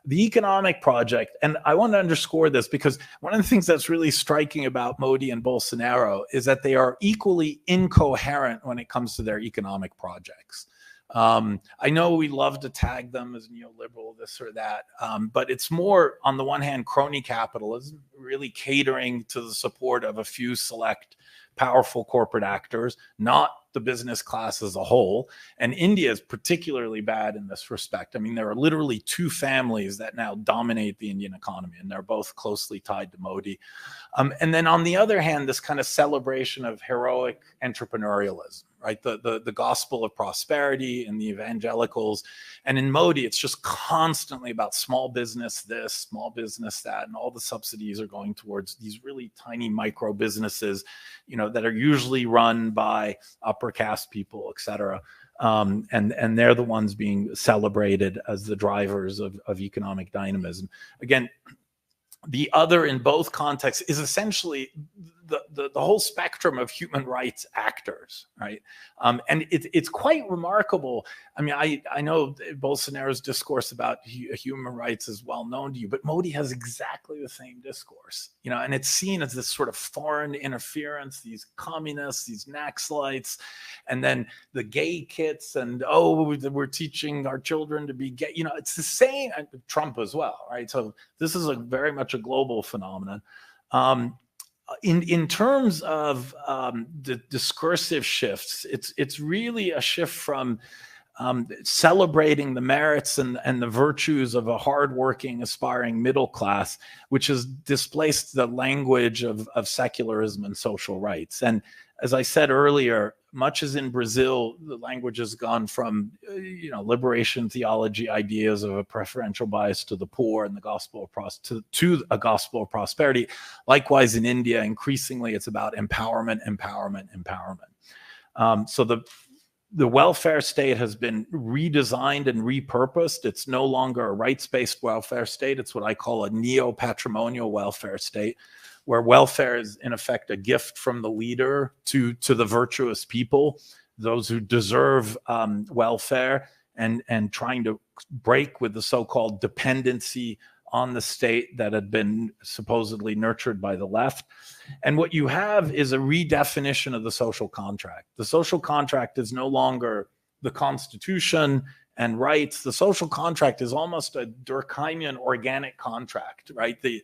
The economic project, and I want to underscore this because one of the things that's really striking about Modi and Bolsonaro is that they are equally incoherent when it comes to their economic projects. I know we love to tag them as neoliberal, this or that, but it's more, on the one hand, crony capitalism, really catering to the support of a few select powerful corporate actors, not the business class as a whole. And India is particularly bad in this respect. I mean, there are literally two families that now dominate the Indian economy, and they're both closely tied to Modi. And then on the other hand, this kind of celebration of heroic entrepreneurialism, right? The gospel of prosperity and the evangelicals. And in Modi, it's just constantly about small business this, small business that, and all the subsidies are going towards these really tiny micro businesses, you know, that are usually run by upper caste people, et cetera. And they're the ones being celebrated as the drivers of economic dynamism. Again, the other in both contexts is essentially the whole spectrum of human rights actors, right? And it's quite remarkable. I mean, I know Bolsonaro's discourse about human rights is well known to you, but Modi has exactly the same discourse, you know, and it's seen as this sort of foreign interference, these communists, these Naxalites, and then the gay kits, and we're teaching our children to be gay. You know, it's the same. Trump as well, right? So this is very much a global phenomenon. In terms of the discursive shifts, it's really a shift from celebrating the merits and the virtues of a hardworking, aspiring middle class, which has displaced the language of secularism and social rights. And as I said earlier, much as in Brazil, the language has gone from, liberation theology ideas of a preferential bias to the poor and the gospel of to a gospel of prosperity. Likewise, in India, increasingly, it's about empowerment. So the welfare state has been redesigned and repurposed. It's no longer a rights-based welfare state. It's what I call a neo-patrimonial welfare state, where welfare is, in effect, a gift from the leader to the virtuous people, those who deserve welfare, and trying to break with the so-called dependency on the state that had been supposedly nurtured by the left. And what you have is a redefinition of the social contract. The social contract is no longer the Constitution and rights, the social contract is almost a Durkheimian organic contract, right? The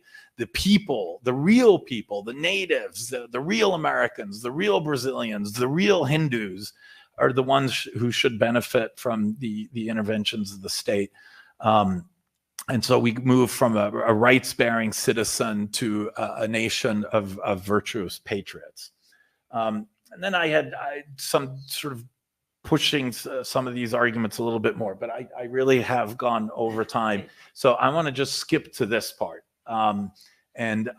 people, the real people, the natives, the real Americans, the real Brazilians, the real Hindus are the ones who should benefit from the interventions of the state. And so we move from a rights-bearing citizen to a nation of virtuous patriots. And then I had some sort of pushing some of these arguments a little bit more, but I really have gone over time. So I want to just skip to this part. And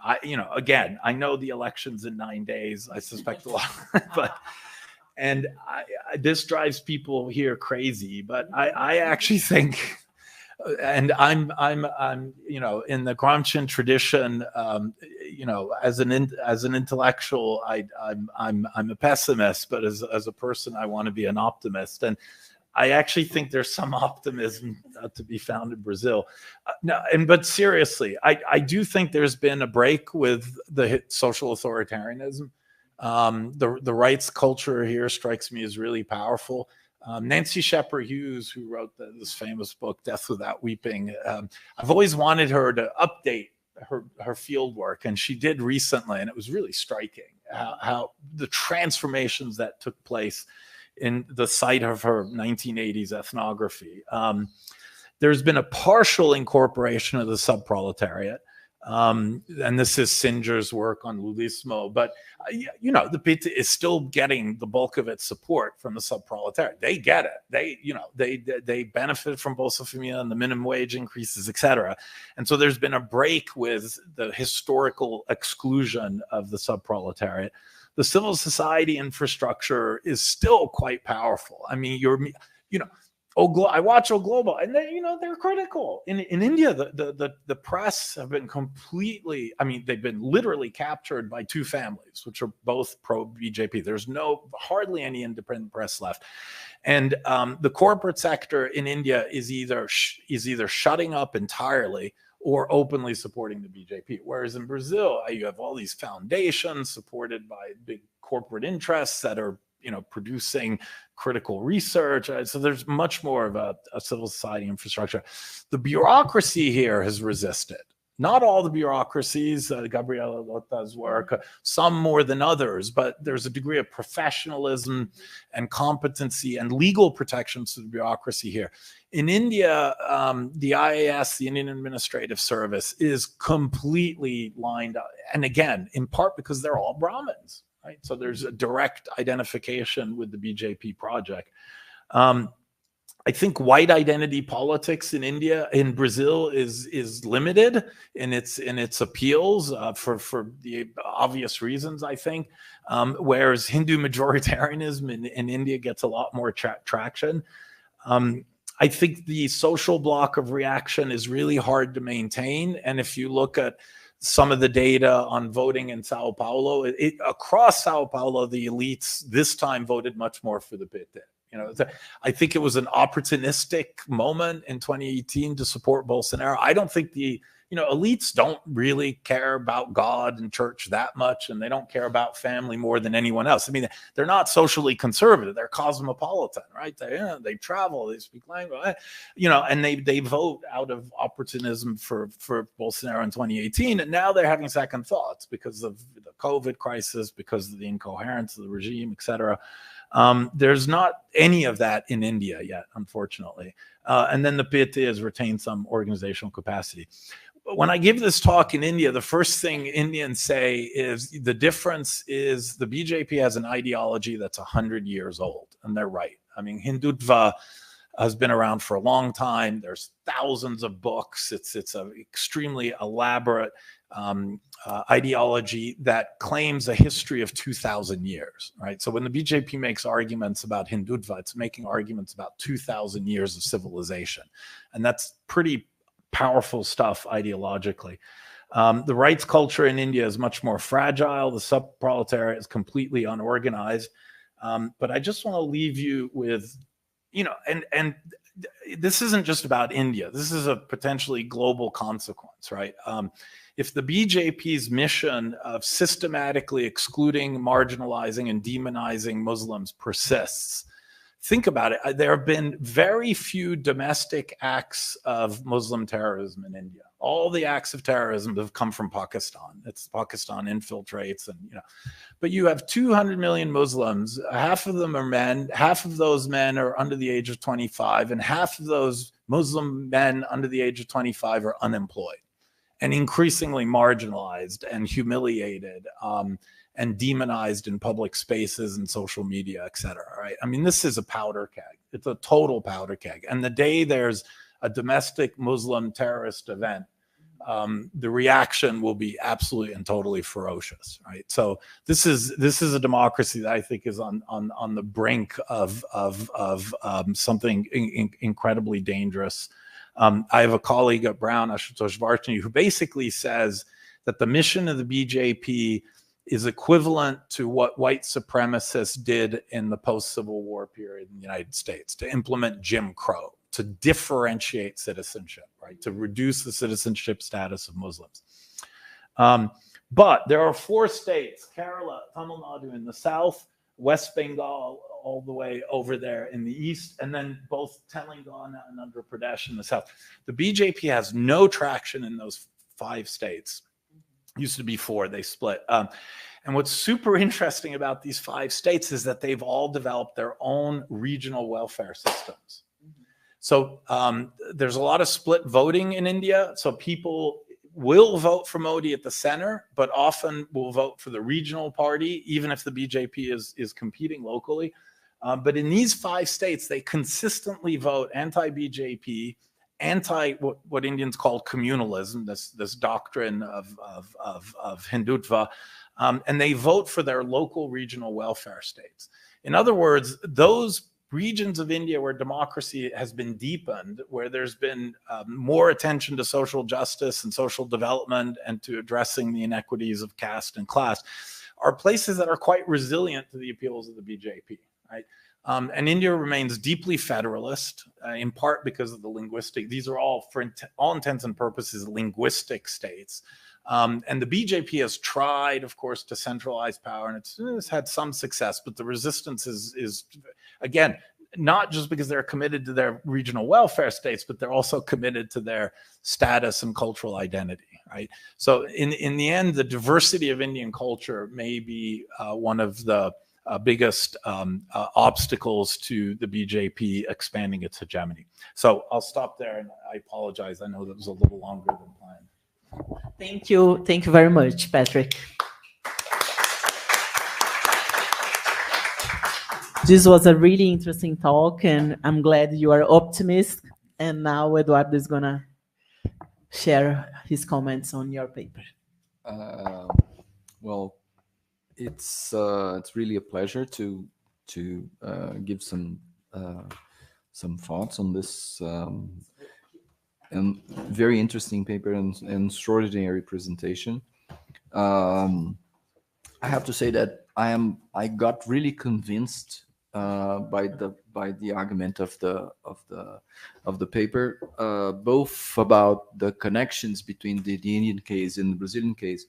again, I know the election's in 9 days. I suspect a lot, and this drives people here crazy. But I actually think, and I'm in the Gramscian tradition, as an intellectual, I'm a pessimist, but as a person, I want to be an optimist, and I actually think there's some optimism to be found in Brazil. But seriously, I do think there's been a break with the social authoritarianism. The rights culture here strikes me as really powerful. Nancy Shepherd Hughes, who wrote this famous book, Death Without Weeping, I've always wanted her to update her field work, and she did recently, and it was really striking how the transformations that took place in the site of her 1980s ethnography. There's been a partial incorporation of the subproletariat. And this is Singer's work on Lulismo, but the PT is still getting the bulk of its support from the subproletariat. They get it. They benefit from Bolsa Família and the minimum wage increases, etc. And so there's been a break with the historical exclusion of the subproletariat. The civil society infrastructure is still quite powerful. I mean, I watch O Globo, and they're critical. In India, the press have been completely, they've been literally captured by two families, which are both pro-BJP. There's hardly any independent press left. And the corporate sector in India is either shutting up entirely or openly supporting the BJP. Whereas in Brazil, you have all these foundations supported by big corporate interests that are producing critical research. So there's much more of a civil society infrastructure. The bureaucracy here has resisted. Not all the bureaucracies, Gabriela Lota's work, some more than others, but there's a degree of professionalism and competency and legal protections to the bureaucracy here. In India, the IAS, the Indian Administrative Service, is completely lined up. And again, in part because they're all Brahmins. Right? So there's a direct identification with the BJP project. I think white identity politics in Brazil is limited in its appeals for the obvious reasons, I think. Whereas Hindu majoritarianism in India gets a lot more traction. I think the social bloc of reaction is really hard to maintain. And if you look at some of the data on voting in Sao Paulo, across Sao Paulo, the elites this time voted much more for the PT. I think it was an opportunistic moment in 2018 to support Bolsonaro. I don't think the elites don't really care about God and church that much, and they don't care about family more than anyone else. I mean, they're not socially conservative; they're cosmopolitan, right? They travel, they speak language, and they vote out of opportunism for Bolsonaro in 2018, and now they're having second thoughts because of the COVID crisis, because of the incoherence of the regime, etc. There's not any of that in India yet, unfortunately. And then the PT has retained some organizational capacity. When I give this talk in India, the first thing Indians say is the difference is the BJP has an ideology that's 100 years old, and they're right. I mean, Hindutva has been around for a long time. There's thousands of books. It's an extremely elaborate ideology that claims a history of 2,000 years, right? So when the BJP makes arguments about Hindutva, it's making arguments about 2,000 years of civilization. And that's pretty powerful stuff ideologically. The rights culture in India is much more fragile. The subproletariat is completely unorganized. But I just want to leave you with, and this isn't just about India. This is a potentially global consequence, right? If the BJP's mission of systematically excluding, marginalizing, and demonizing Muslims persists, think about it. There have been very few domestic acts of Muslim terrorism in India. All the acts of terrorism have come from Pakistan. It's Pakistan infiltrates, and but you have 200 million Muslims. Half of them are men. Half of those men are under the age of 25, and half of those Muslim men under the age of 25 are unemployed and increasingly marginalized and humiliated. And demonized in public spaces and social media, et cetera, right? I mean, this is a powder keg. It's a total powder keg. And the day there's a domestic Muslim terrorist event, the reaction will be absolutely and totally ferocious, right? So this is a democracy that I think is on the brink of something incredibly dangerous. I have a colleague at Brown, Ashutosh Varshney, who basically says that the mission of the BJP is equivalent to what white supremacists did in the post-Civil War period in the United States, to implement Jim Crow, to differentiate citizenship, right, to reduce the citizenship status of Muslims. But there are 4 states, Kerala, Tamil Nadu in the south, West Bengal all the way over there in the east, and then both Telangana and Andhra Pradesh in the south. The BJP has no traction in those 5 states. Used to be 4, they split. And what's super interesting about these 5 states is that they've all developed their own regional welfare systems. So there's a lot of split voting in India. So people will vote for Modi at the center, but often will vote for the regional party, even if the BJP is competing locally. But in these 5 states, they consistently vote anti-BJP, anti what Indians call communalism, this doctrine of Hindutva, and they vote for their local regional welfare states. In other words, those regions of India where democracy has been deepened, where there's been more attention to social justice and social development and to addressing the inequities of caste and class, are places that are quite resilient to the appeals of the BJP, right? And India remains deeply federalist, in part because of the linguistic. These are all, for all intents and purposes, linguistic states. And the BJP has tried, of course, to centralize power, and it's had some success, but the resistance is again, not just because they're committed to their regional welfare states, but they're also committed to their status and cultural identity, right? So in the end, the diversity of Indian culture may be one of the biggest obstacles to the BJP expanding its hegemony. So I'll stop there, and I apologize. I know that was a little longer than planned. Thank you very much, Patrick. This was a really interesting talk, and I'm glad you are optimist. And now Eduardo is gonna share his comments on your paper. Well, it's really a pleasure to give some thoughts on this and very interesting paper and extraordinary presentation. I have to say that I got really convinced by the argument of the paper, both about the connections between the Indian case and the Brazilian case,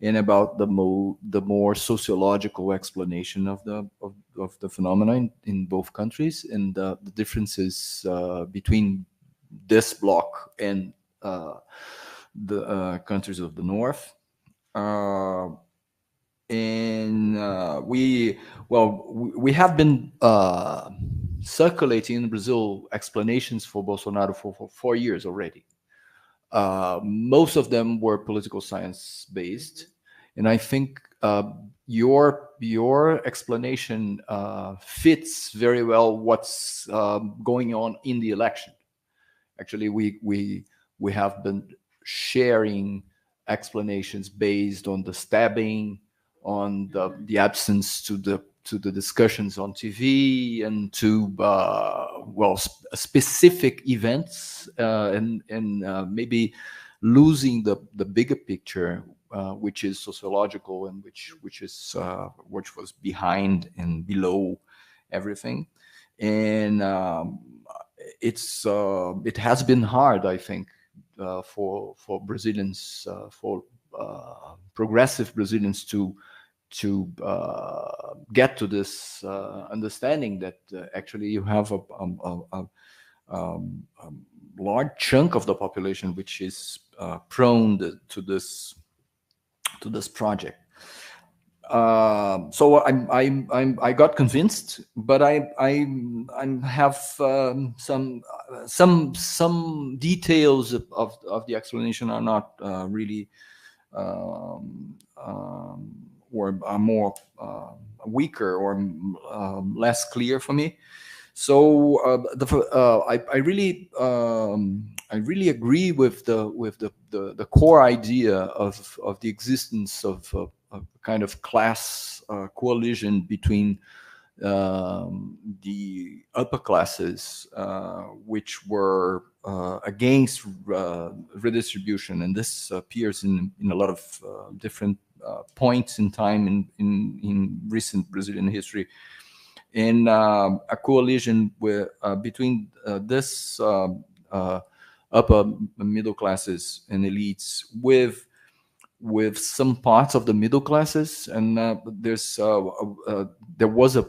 and about the more sociological explanation of the phenomenon in both countries, and the differences between this bloc and the countries of the north. We have been circulating in Brazil explanations for Bolsonaro for 4 years already. Most of them were political science based, and I think your explanation fits very well what's going on in the election. Actually, we have been sharing explanations based on the stabbing, on the absence to the discussions on TV, and to specific events, and maybe losing the bigger picture, which is sociological and which was behind and below everything. And it has been hard, I think, for Brazilians, for progressive Brazilians to get to this understanding that actually you have a large chunk of the population which is prone to this project. So I got convinced, but I have some details of the explanation are not really or are more weaker or less clear for me. So I really agree with the core idea of the existence of a kind of class coalition between the upper classes, which were against redistribution, and this appears in a lot of different points in time in recent Brazilian history. In a coalition between this upper middle classes and elites with some parts of the middle classes, and there was a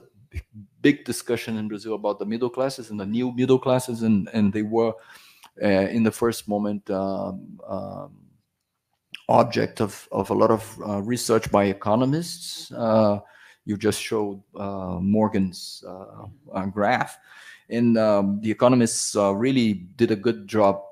big discussion in Brazil about the middle classes and the new middle classes, and they were in the first moment object of a lot of research by economists. You just showed Morgan's graph, and the economists really did a good job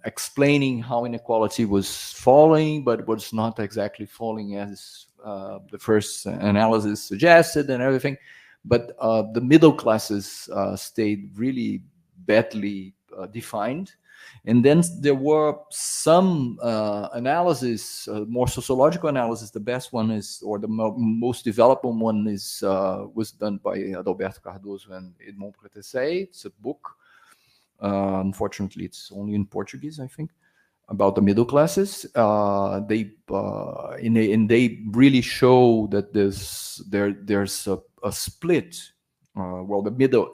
explaining how inequality was falling, but was not exactly falling as the first analysis suggested and everything. But the middle classes stayed really badly defined. And then there were some analysis, more sociological analysis. The best one is, or the most developed one is, was done by Adalberto Cardoso and Edmond Pretessay. It's a book. Unfortunately, it's only in Portuguese, I think, about the middle classes. They really show that there's a split. Well, the middle,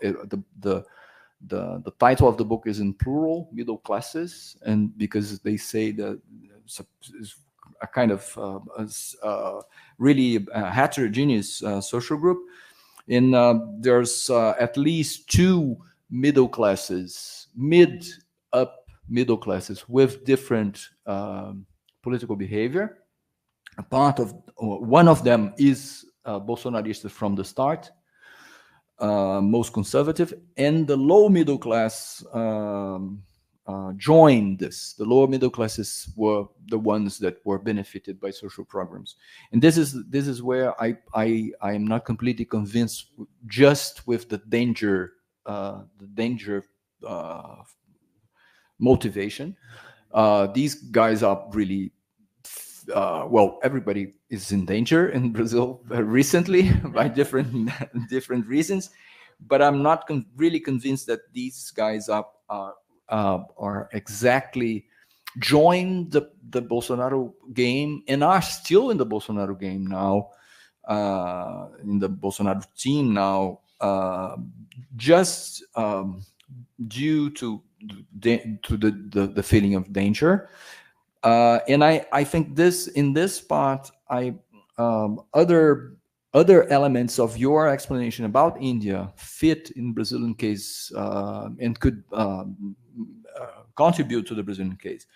the title of the book is in plural, middle classes, and because they say that it's a kind of really heterogeneous social group, and there's at least two middle classes, middle classes with different political behavior. A part of one of them is Bolsonarista from the start, most conservative, and the low middle class joined this. The lower middle classes were the ones that were benefited by social programs, and this is where I am not completely convinced just with the danger motivation. These guys are really well, everybody is in danger in Brazil recently by different reasons, but I'm not really convinced that these guys are exactly joined the Bolsonaro game and are still in the Bolsonaro game now, in the Bolsonaro team now, just due to the feeling of danger. And I think in this part, other elements of your explanation about India fit in Brazilian case and could contribute to the Brazilian case.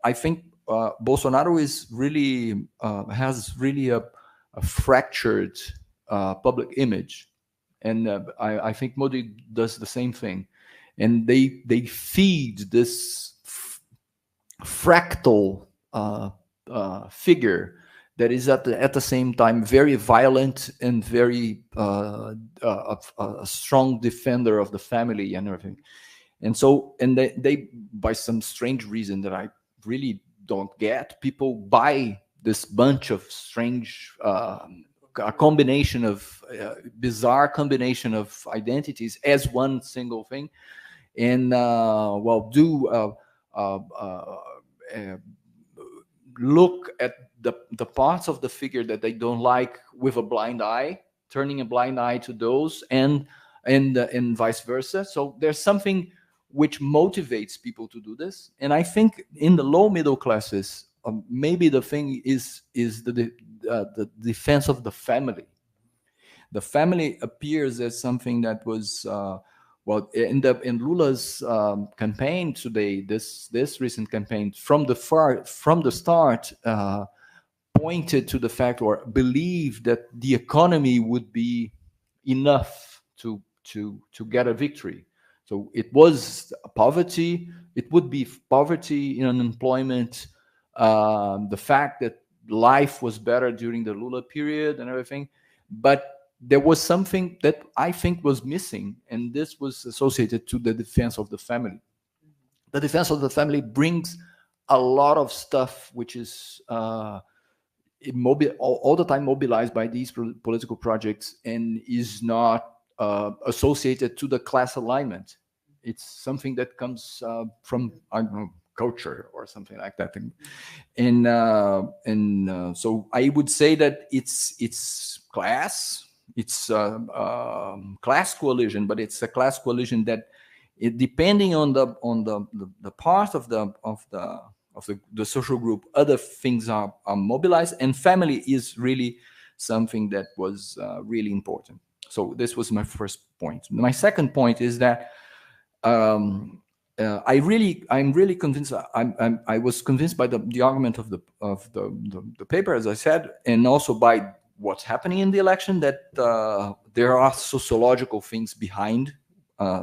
I think Bolsonaro is really has really a fractured public image, and I think Modi does the same thing, and they feed this fractal figure that is at the same time very violent and very a strong defender of the family and everything. And so, and they by some strange reason that I really don't get, people buy this bunch of strange a combination of bizarre combination of identities as one single thing, and look at the parts of the figure that they don't like with a blind eye, turning a blind eye to those, and vice versa. So there's something which motivates people to do this, and I think in the low middle classes, maybe the thing is the defense of the family. The family appears as something that was well, in Lula's campaign today, this recent campaign, from the start, pointed to the fact, or believed that the economy would be enough to get a victory. So it was poverty. It would be poverty, unemployment, the fact that life was better during the Lula period and everything, but there was something that I think was missing, and this was associated to the defense of the family. The defense of the family brings a lot of stuff which is all the time mobilized by these political projects, and is not associated to the class alignment. It's something that comes from, I don't know, culture or something like that. And so I would say that it's class. It's class coalition, but it's a class coalition that, depending on the part of the social group, other things are mobilized, and family is really something that was really important. So this was my first point. My second point is that I'm really convinced. I was convinced by the argument of the paper, as I said, and also by what's happening in the election, that there are sociological things behind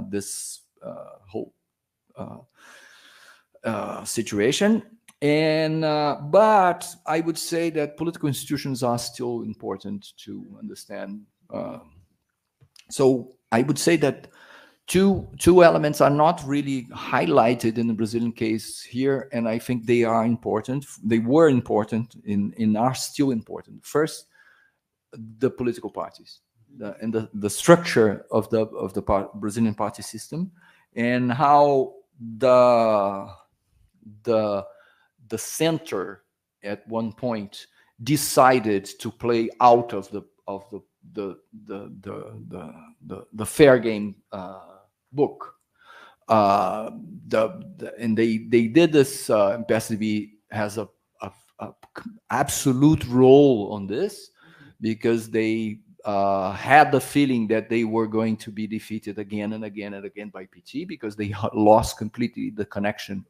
this whole situation. And but I would say that political institutions are still important to understand. So I would say that two elements are not really highlighted in the Brazilian case here, and I think they are important. They were important and are still important. First, the political parties, and the structure of the Brazilian party system, and how the center at one point decided to play out of the fair game book. And they did this. PSDB has a absolute role on this, because they had the feeling that they were going to be defeated again and again and again by PT, because they lost completely the connection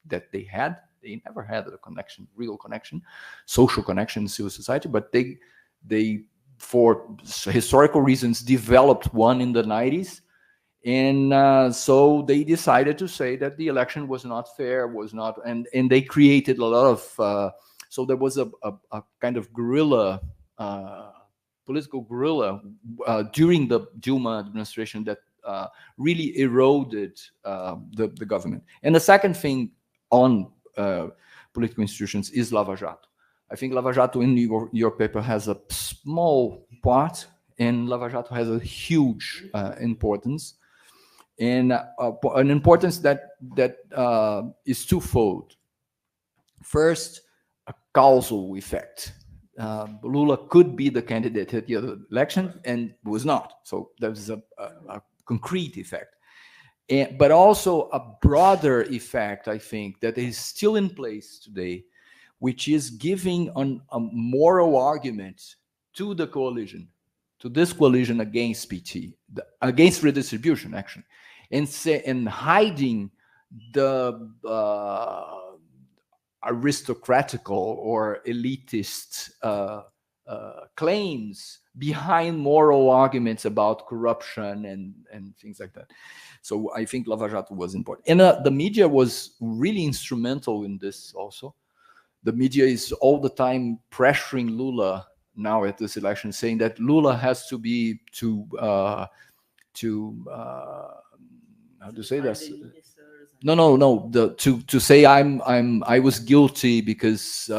that they had. They never had a connection, real connection, social connection in civil society, but they for historical reasons developed one in the 90s. And so they decided to say that the election was not fair, and they created a lot of so there was a kind of guerrilla, political guerrilla during the Dilma administration that really eroded the government. And the second thing on political institutions is Lava Jato. I think Lava Jato in your paper has a small part, and Lava Jato has a huge importance, and an importance that is twofold. First, a causal effect. Lula could be the candidate at the other election and was not. So there's a concrete effect. But also a broader effect, I think, that is still in place today, which is giving a moral argument to the coalition, to this coalition against PT, against redistribution, actually, and hiding the aristocratical or elitist claims behind moral arguments about corruption and things like that. So I think Lava Jato was important. And the media was really instrumental in this also. The media is all the time pressuring Lula now at this election, saying that Lula has to be how to say this? No. To say I was guilty because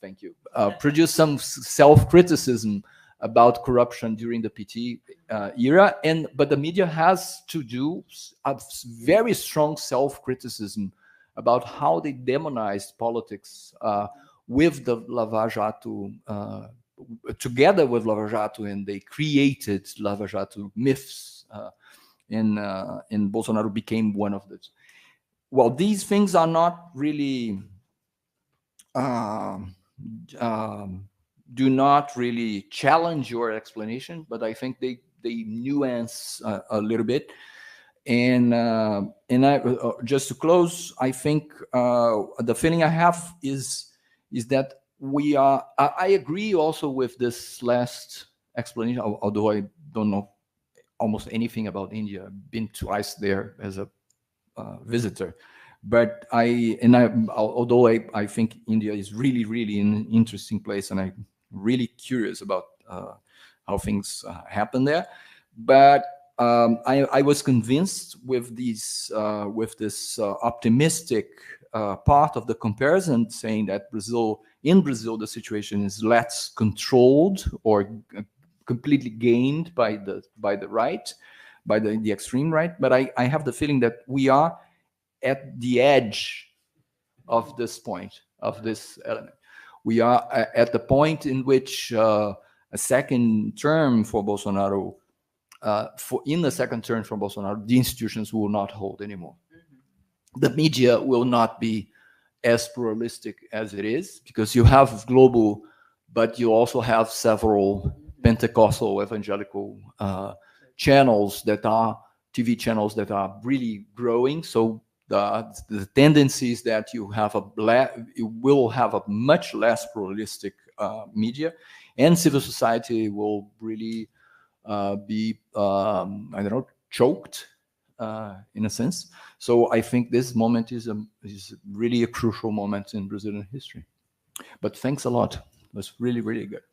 thank you. Produce some self-criticism about corruption during the PT era, but the media has to do a very strong self-criticism about how they demonized politics with the Lava Jato, together with Lava Jato, and they created Lava Jato myths, and Bolsonaro became one of those. Well, these things are not really do not really challenge your explanation, but I think they nuance a little bit. And just to close, I think the feeling I have is that we are. I agree also with this last explanation, although I don't know almost anything about India. I've been twice there as a visitor, but although I think India is really, really an interesting place, and I'm really curious about how things happen there. But I was convinced with this optimistic part of the comparison, saying that in Brazil the situation is less controlled or completely gained by the right, by the extreme right. But I have the feeling that we are at the edge of this point, of this element. We are at the point in which a second term for Bolsonaro, in the second term for Bolsonaro, the institutions will not hold anymore. The media will not be as pluralistic as it is, because you have global, but you also have several Pentecostal evangelical channels that are TV channels that are really growing. So the tendency is that you will have a much less pluralistic media, and civil society will really be I don't know, choked in a sense. So I think this moment is really a crucial moment in Brazilian history. But thanks a lot. It was really, really good.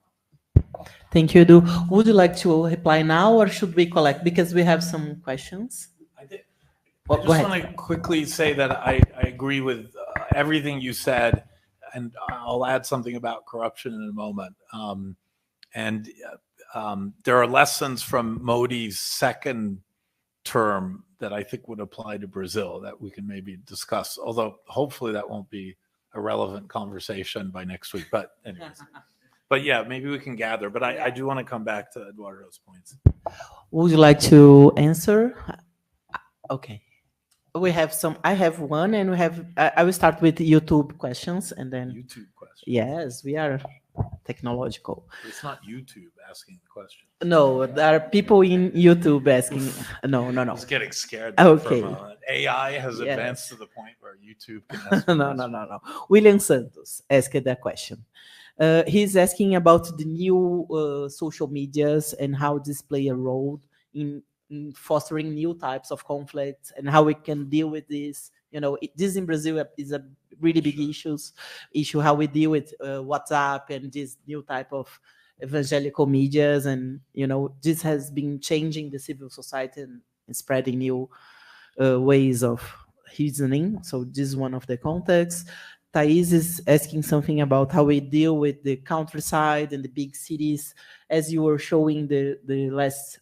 Thank you, Edu. Would you like to reply now, or should we collect? Because we have some questions. I just Go ahead. want to quickly say that I agree with everything you said, and I'll add something about corruption in a moment. There are lessons from Modi's second term that I think would apply to Brazil that we can maybe discuss, although hopefully that won't be a relevant conversation by next week. But anyways. But yeah, maybe we can gather. But I do want to come back to Eduardo's points. Would you like to answer? Okay. We have some. I have one, and we have. I will start with YouTube questions, and then YouTube questions. Yes, we are technological. It's not YouTube asking the question. No, there are people in YouTube asking. No. I was getting scared. Okay. For a moment. AI has advanced to the point where YouTube can ask. No. William Santos asked that question. He's asking about the new social medias and how this play a role in fostering new types of conflicts and how we can deal with this. This in Brazil is a really big issue how we deal with WhatsApp and this new type of evangelical medias, and this has been changing the civil society and spreading new ways of reasoning. So this is one of the contexts. Thais is asking something about how we deal with the countryside and the big cities, as you were showing the last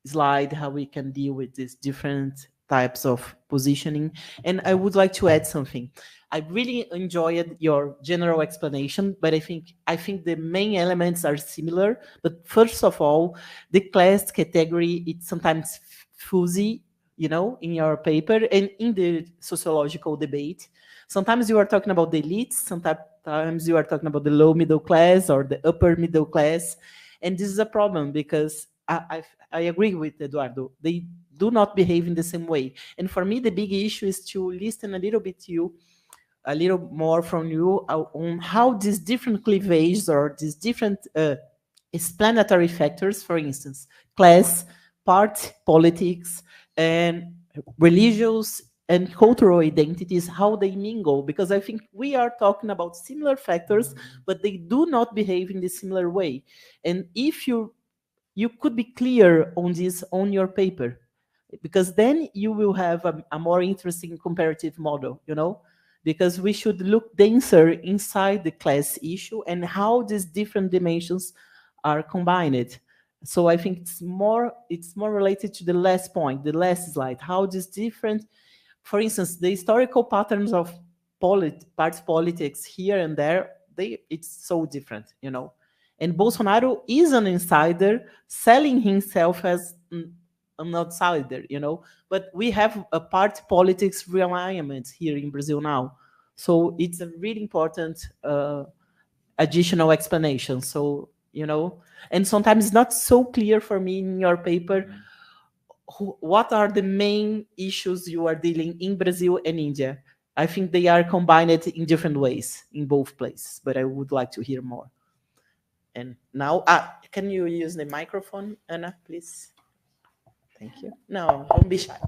slide, how we can deal with these different types of positioning. And I would like to add something. I really enjoyed your general explanation, but I think the main elements are similar. But first of all, the class category, it's sometimes fuzzy, in your paper and in the sociological debate. Sometimes you are talking about the elites, sometimes you are talking about the low middle class or the upper middle class. And this is a problem because I agree with Eduardo. They do not behave in the same way. And for me, the big issue is to listen a little more from you on how these different cleavages or these different explanatory factors, for instance, class, party politics, and religious and cultural identities, how they mingle, because I think we are talking about similar factors, but they do not behave in the similar way. And if you could be clear on this on your paper, because then you will have a more interesting comparative model, because we should look denser inside the class issue and how these different dimensions are combined. So I think it's more related to the last point, the last slide, how these different, for instance, the historical patterns of party politics here and there, it's so different, And Bolsonaro is an insider selling himself as an outsider, But we have a party politics realignment here in Brazil now. So it's a really important additional explanation. So, you know, and sometimes it's not so clear for me in your paper what are the main issues you are dealing in Brazil and India. I think they are combined in different ways in both places, but I would like to hear more. And now, can you use the microphone, Anna, please? Thank you. No, don't be shy.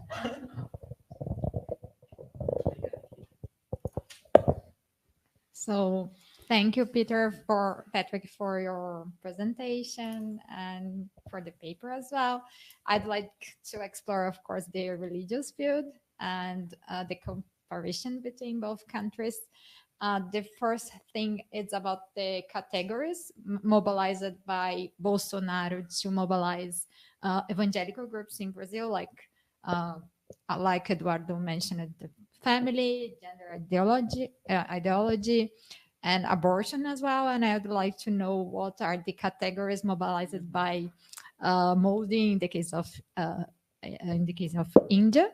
So thank you, Patrick, for your presentation and for the paper as well. I'd like to explore, of course, the religious field and the comparison between both countries. The first thing is about the categories mobilized by Bolsonaro to mobilize evangelical groups in Brazil, like Eduardo mentioned, the family, gender ideology, and abortion as well. And I would like to know what are the categories mobilized by Modi in the case of India,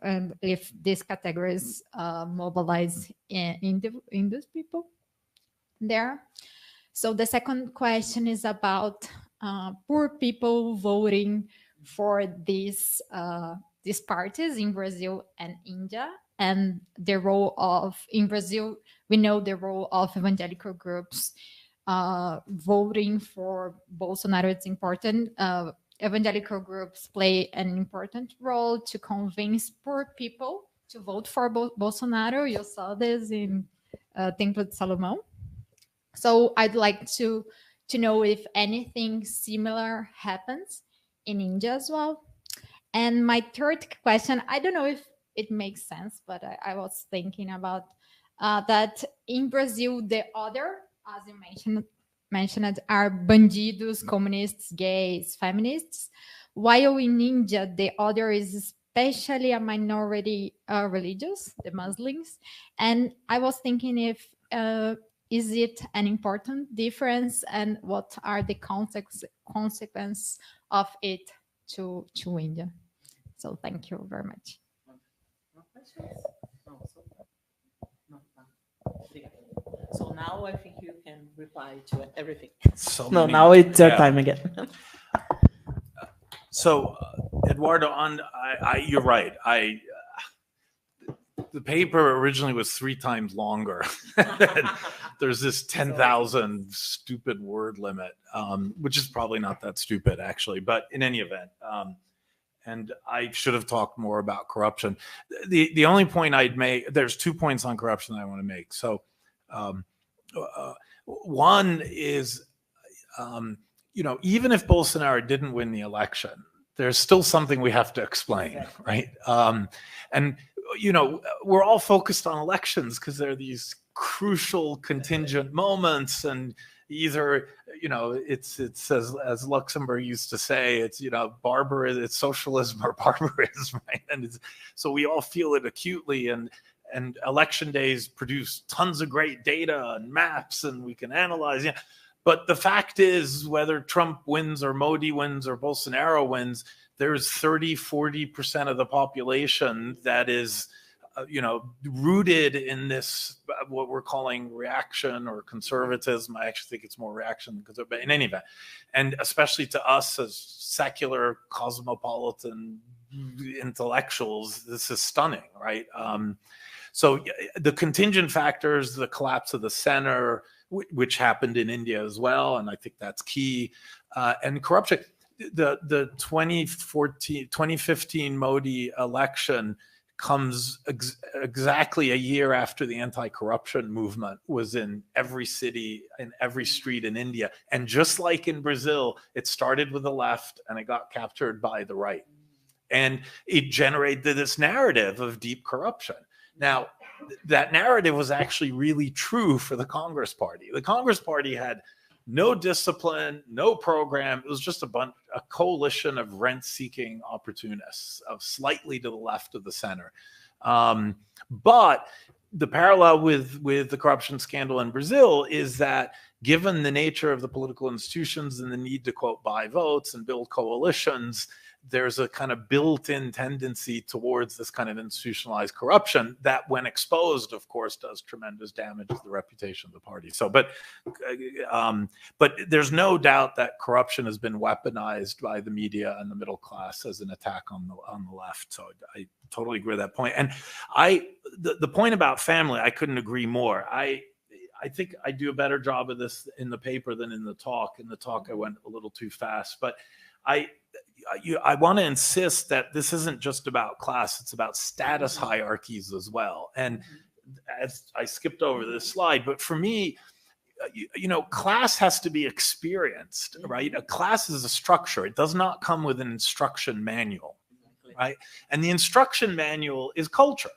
and if these categories mobilize in those people there. So the second question is about poor people voting for these parties in Brazil and India, and the role of, in Brazil, we know the role of evangelical groups voting for Bolsonaro. It's important. Evangelical groups play an important role to convince poor people to vote for Bolsonaro. You saw this in Templo de Salomão. So I'd like to know if anything similar happens in India as well. And my third question, I don't know if it makes sense, but I was thinking about that in Brazil, the other, as you mentioned, are bandidos, communists, gays, feminists, while in India, the other is especially a minority religious, the Muslims. And I was thinking if, is it an important difference, and what are the consequences of it to India? So thank you very much. So now I think you can reply to everything. Now it's your time again. So, Eduardo, you're right. The paper originally was 3 times longer. There's this 10,000 stupid word limit, which is probably not that stupid, actually. But in any event, and I should have talked more about corruption. The only point I'd make, there's 2 points on corruption that I want to make. So one is, even if Bolsonaro didn't win the election, there's still something we have to explain, right? And, we're all focused on elections because they're these crucial contingent moments, and either, it's as Luxembourg used to say, it's, barbarism, it's socialism or barbarism, right? And so we all feel it acutely, and election days produce tons of great data and maps, and we can analyze. Yeah. But the fact is, whether Trump wins or Modi wins or Bolsonaro wins, there's 30-40% of the population that is, rooted in this, what we're calling reaction or conservatism. I actually think it's more reaction, but in any event, and especially to us as secular cosmopolitan intellectuals, this is stunning, right? So the contingent factors, the collapse of the center, which happened in India as well, and I think that's key, and corruption. The 2015 Modi election comes exactly a year after the anti-corruption movement was in every city, in every street in India. And just like in Brazil, it started with the left and it got captured by the right. And it generated this narrative of deep corruption. Now, that narrative was actually really true for the Congress Party. The Congress Party had no discipline, no program. It was just a coalition of rent-seeking opportunists, of slightly to the left of the center. But the parallel with the corruption scandal in Brazil is that given the nature of the political institutions and the need to, quote, buy votes and build coalitions, there's a kind of built-in tendency towards this kind of institutionalized corruption that, when exposed, of course, does tremendous damage to the reputation of the party. So, but there's no doubt that corruption has been weaponized by the media and the middle class as an attack on the left. So I totally agree with that point. And the point about family, I couldn't agree more. I think I do a better job of this in the paper than in the talk. In the talk, I went a little too fast, but I want to insist that this isn't just about class, it's about status hierarchies as well. And as I skipped over this slide, but for me, class has to be experienced, right? A class is a structure. It does not come with an instruction manual, right? And the instruction manual is culture.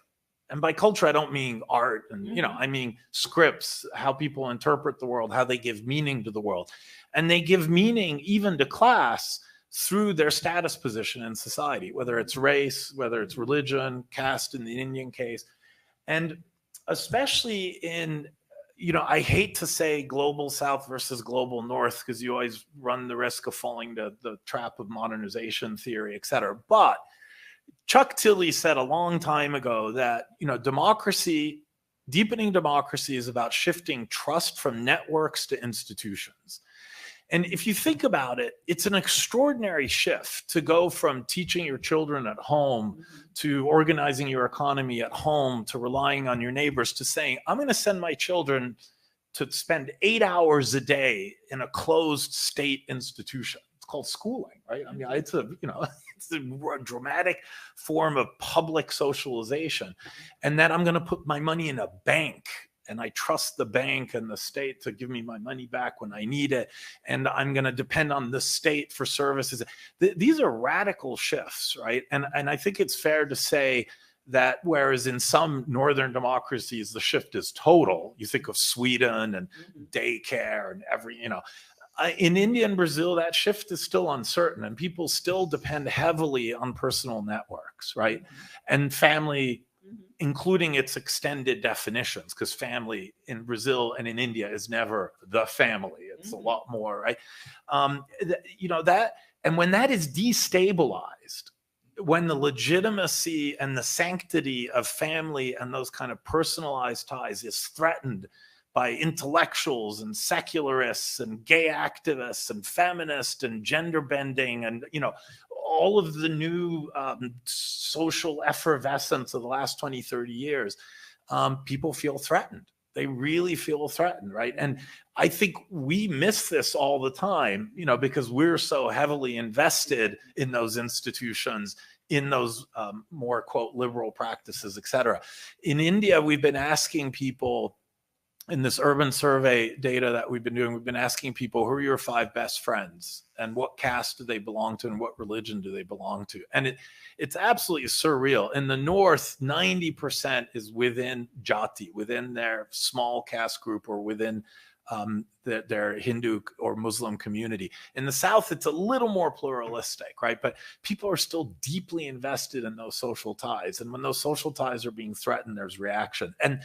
And by culture, I don't mean art and, I mean scripts, how people interpret the world, how they give meaning to the world. And they give meaning even to class through their status position in society, whether it's race, whether it's religion, caste in the Indian case. And especially in, I hate to say global South versus global North, because you always run the risk of falling to the trap of modernization theory, et cetera. But Chuck Tilley said a long time ago that, deepening democracy is about shifting trust from networks to institutions. And if you think about it, it's an extraordinary shift to go from teaching your children at home to organizing your economy at home to relying on your neighbors to saying, I'm going to send my children to spend 8 hours a day in a closed state institution. It's called schooling, right? I mean, it's a dramatic form of public socialization. And then I'm going to put my money in a bank, and I trust the bank and the state to give me my money back when I need it. And I'm going to depend on the state for services. These are radical shifts, right? And I think it's fair to say that whereas in some northern democracies, the shift is total. You think of Sweden and daycare and in India and Brazil, that shift is still uncertain, and people still depend heavily on personal networks, right? And family, including its extended definitions, because family in Brazil and in India is never the family. It's a lot more, right? And when that is destabilized, when the legitimacy and the sanctity of family and those kind of personalized ties is threatened by intellectuals and secularists and gay activists and feminists and gender bending and, all of the new social effervescence of the last 20, 30 years, people feel threatened. They really feel threatened, right? And I think we miss this all the time, because we're so heavily invested in those institutions, in those more, quote, liberal practices, et cetera. In India, we've been asking people, in this urban survey data that we've been doing, we've been asking people, who are your 5 best friends and what caste do they belong to and what religion do they belong to? And it's absolutely surreal. In the North, 90% is within Jati, within their small caste group or within their Hindu or Muslim community. In the South, it's a little more pluralistic, right? But people are still deeply invested in those social ties. And when those social ties are being threatened, there's reaction. And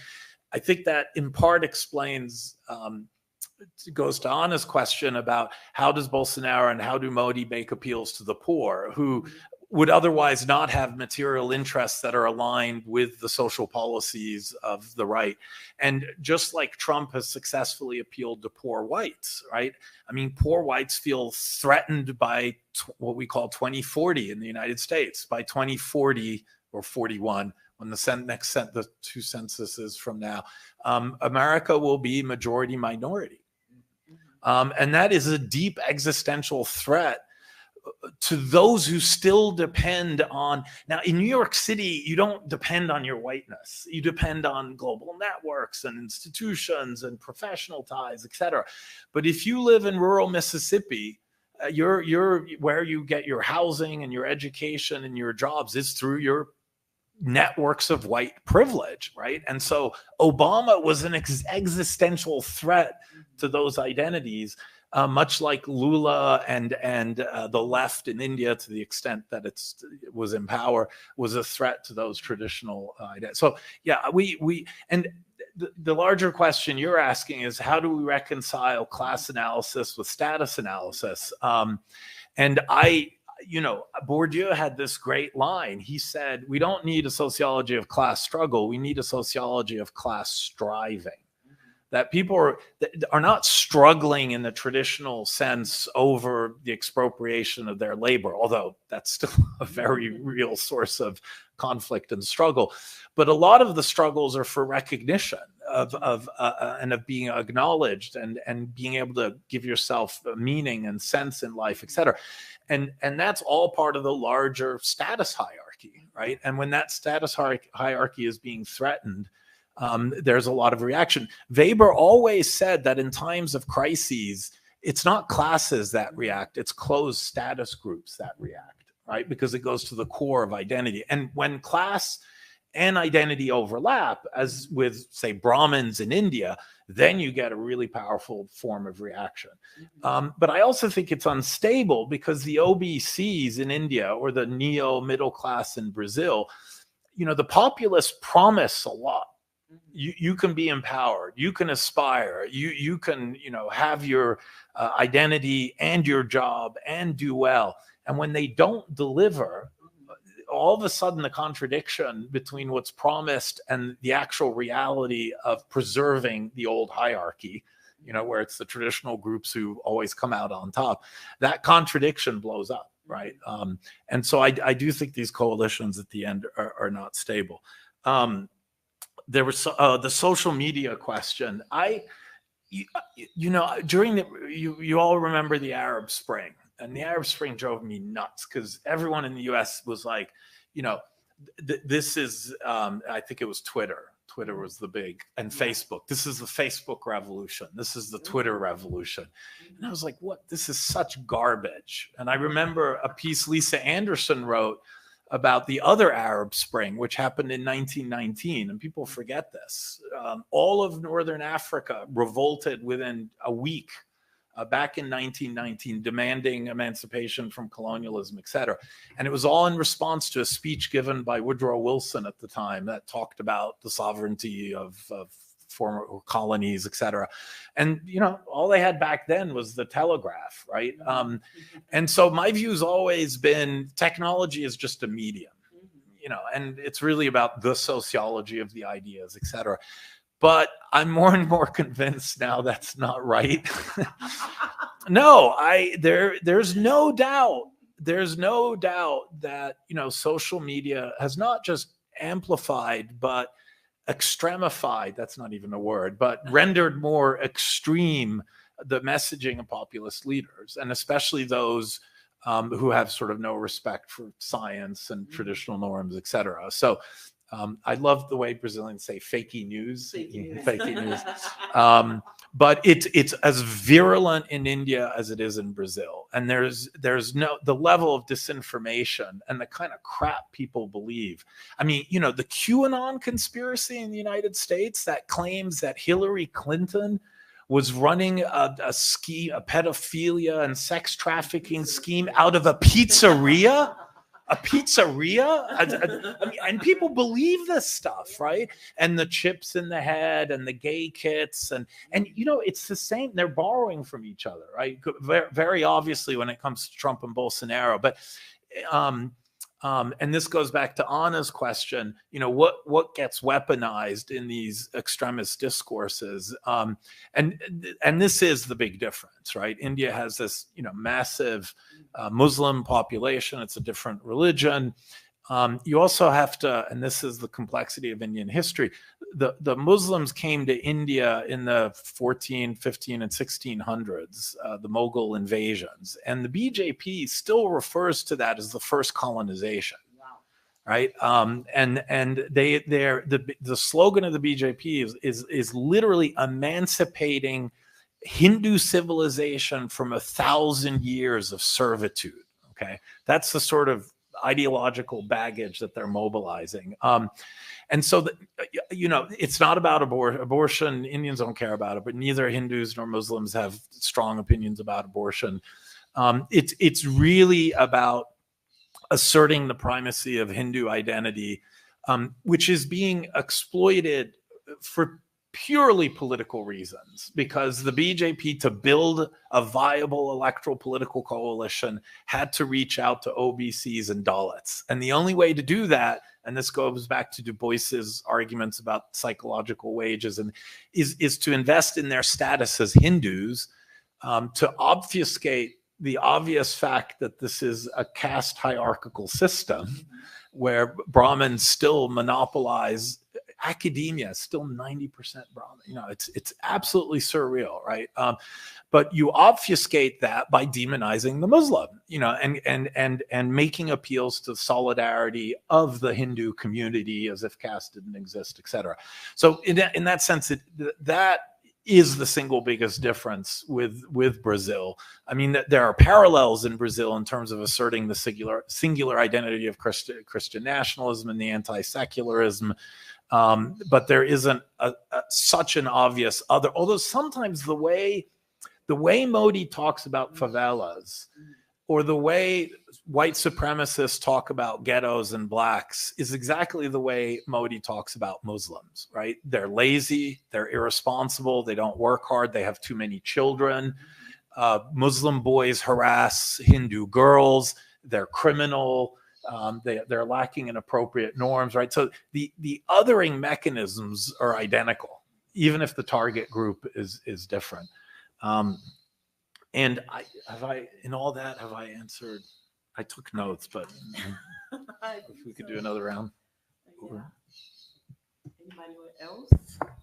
I think that in part explains, goes to Anna's question about how does Bolsonaro and how do Modi make appeals to the poor who would otherwise not have material interests that are aligned with the social policies of the right. And just like Trump has successfully appealed to poor whites, right? I mean, poor whites feel threatened by what we call 2040 in the United States. By 2040 or 41, when the 2 censuses from now, America will be majority minority. And that is a deep existential threat to those who still depend on, now in New York City, you don't depend on your whiteness. You depend on global networks and institutions and professional ties, et cetera. But if you live in rural Mississippi, you're where you get your housing and your education and your jobs is through your networks of white privilege, right? And so Obama was an existential threat to those identities, much like Lula and the left in India, to the extent that it was in power, was a threat to those traditional identities. So yeah, we and the larger question you're asking is, how do we reconcile class analysis with status analysis? And Bourdieu had this great line. He said, we don't need a sociology of class struggle. We need a sociology of class striving. That people are not struggling in the traditional sense over the expropriation of their labor, although that's still a very real source of conflict and struggle. But a lot of the struggles are for recognition and of being acknowledged and being able to give yourself meaning and sense in life, et cetera. And that's all part of the larger status hierarchy, right? And when that status hierarchy is being threatened, there's a lot of reaction. Weber always said that in times of crises, it's not classes that react, it's closed status groups that react, right? Because it goes to the core of identity. And when class and identity overlap, as with, say, Brahmins in India, then you get a really powerful form of reaction. But I also think it's unstable because the OBCs in India or the neo-middle class in Brazil, the populists promise a lot. You can be empowered, you can aspire, you can have your identity and your job and do well. And when they don't deliver, all of a sudden the contradiction between what's promised and the actual reality of preserving the old hierarchy, where it's the traditional groups who always come out on top, that contradiction blows up, right? And so I do think these coalitions at the end are not stable. There was the social media question. During you all remember the Arab Spring, and the Arab Spring drove me nuts because everyone in the U.S. was like, this is, I think it was Twitter. Twitter was the big, and Facebook. This is the Facebook revolution. This is the Twitter revolution. And I was like, what? This is such garbage. And I remember a piece Lisa Anderson wrote about the other Arab Spring, which happened in 1919, and people forget this. All of Northern Africa revolted within a week back in 1919, demanding emancipation from colonialism, et cetera. And it was all in response to a speech given by Woodrow Wilson at the time that talked about the sovereignty of former colonies, et cetera. And, all they had back then was the telegraph, right? And so my view's always been technology is just a medium, and it's really about the sociology of the ideas, et cetera. But I'm more and more convinced now that's not right. No, there's no doubt that, social media has not just amplified, but extremified, that's not even a word, but rendered more extreme the messaging of populist leaders, and especially those who have sort of no respect for science and traditional norms, et cetera. So I love the way Brazilians say fakey news. Fakey news. But it's as virulent in India as it is in Brazil. And there's the level of disinformation and the kind of crap people believe. I mean, the QAnon conspiracy in the United States that claims that Hillary Clinton was running a pedophilia and sex trafficking scheme out of a pizzeria. A pizzeria? And people believe this stuff, right? And the chips in the head and the gay kits. And it's the same. They're borrowing from each other, right? Very obviously when it comes to Trump and Bolsonaro. But and this goes back to Anna's question, what gets weaponized in these extremist discourses? And this is the big difference, right? India has this, massive Muslim population. It's a different religion. You also have to, and this is the complexity of Indian history, the Muslims came to India in the 14, 15, and 1600s, the Mughal invasions. And the BJP still refers to that as the first colonization. Wow. Right? And the slogan of the BJP is literally emancipating Hindu civilization from 1,000 years of servitude. Okay. That's the sort of ideological baggage that they're mobilizing. And so, it's not about abortion. Indians don't care about it, but neither Hindus nor Muslims have strong opinions about abortion. It's really about asserting the primacy of Hindu identity, which is being exploited for purely political reasons, because the BJP, to build a viable electoral political coalition, had to reach out to OBCs and Dalits. And the only way to do that, and this goes back to Du Bois's arguments about psychological wages, and is to invest in their status as Hindus, to obfuscate the obvious fact that this is a caste hierarchical system where Brahmins still monopolize academia, still 90% Brahmin. You know, it's absolutely surreal, right? But you obfuscate that by demonizing the Muslim, you know, and making appeals to solidarity of the Hindu community as if caste didn't exist, etc. So in that sense, that is the single biggest difference with Brazil. I mean, there are parallels in Brazil in terms of asserting the singular identity of Christian nationalism and the anti-secularism, but there isn't such an obvious other. Although sometimes the way Modi talks about favelas, or the way white supremacists talk about ghettos and blacks, is exactly the way Modi talks about Muslims, right? They're lazy, they're irresponsible, they don't work hard, they have too many children. Muslim boys harass Hindu girls, they're criminal, they're lacking in appropriate norms, right? So the othering mechanisms are identical, even if the target group is different. And have I answered? I took notes, but if we could do another round. Yeah. Anybody else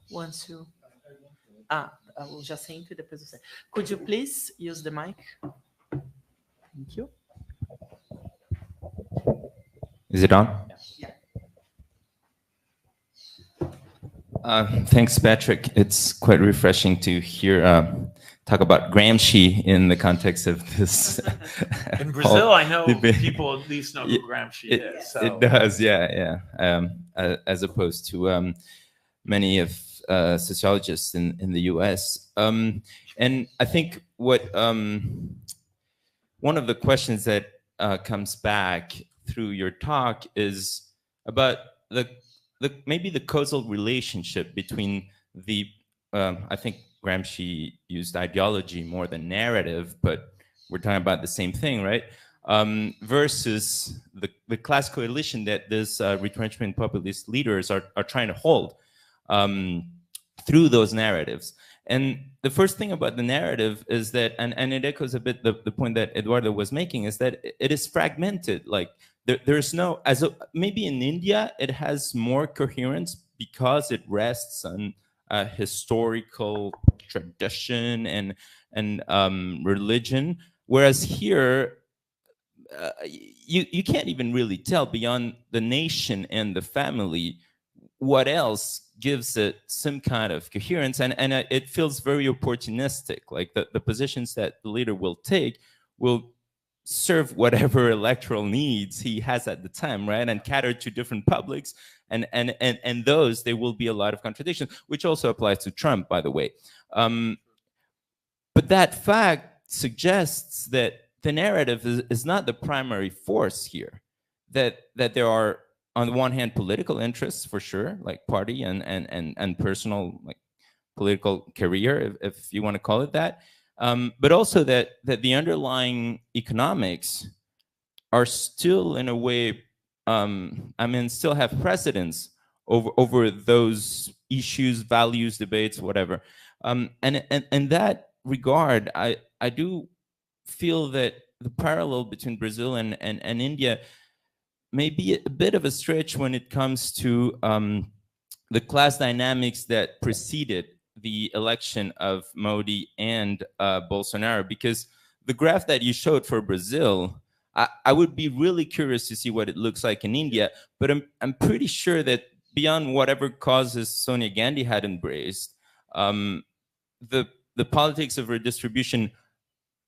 wants to? O Jacinto e depois você. Could you please use the mic? Thank you. Is it on? Yeah. Thanks, Patrick. It's quite refreshing to hear talk about Gramsci in the context of this. In Brazil, I know people at least know who Gramsci is. So. It does, yeah. As opposed to many of sociologists in the U.S. And I think what one of the questions that comes back through your talk is about maybe the causal relationship between the I think Gramsci used ideology more than narrative, but we're talking about the same thing, right? Versus the class coalition that these retrenchment populist leaders are trying to hold through those narratives. And the first thing about the narrative is that, and it echoes a bit the point that Eduardo was making, is that it is fragmented. Like there's no, maybe in India, it has more coherence because it rests on historical tradition and religion, whereas here you can't even really tell beyond the nation and the family what else gives it some kind of coherence, and it feels very opportunistic. Like the positions that the leader will take will serve whatever electoral needs he has at the time, right? And cater to different publics, and those, there will be a lot of contradictions, which also applies to Trump, by the way. But that fact suggests that the narrative is not the primary force here, that there are, on the one hand, political interests, for sure, like party and personal, like political career, if you want to call it that, but also that the underlying economics are still, in a way, still have precedence over those issues, values, debates, whatever. And in that regard, I do feel that the parallel between Brazil and India may be a bit of a stretch when it comes to the class dynamics that preceded the election of Modi and Bolsonaro, because the graph that you showed for Brazil, I would be really curious to see what it looks like in India, but I'm pretty sure that beyond whatever causes Sonia Gandhi had embraced, the politics of redistribution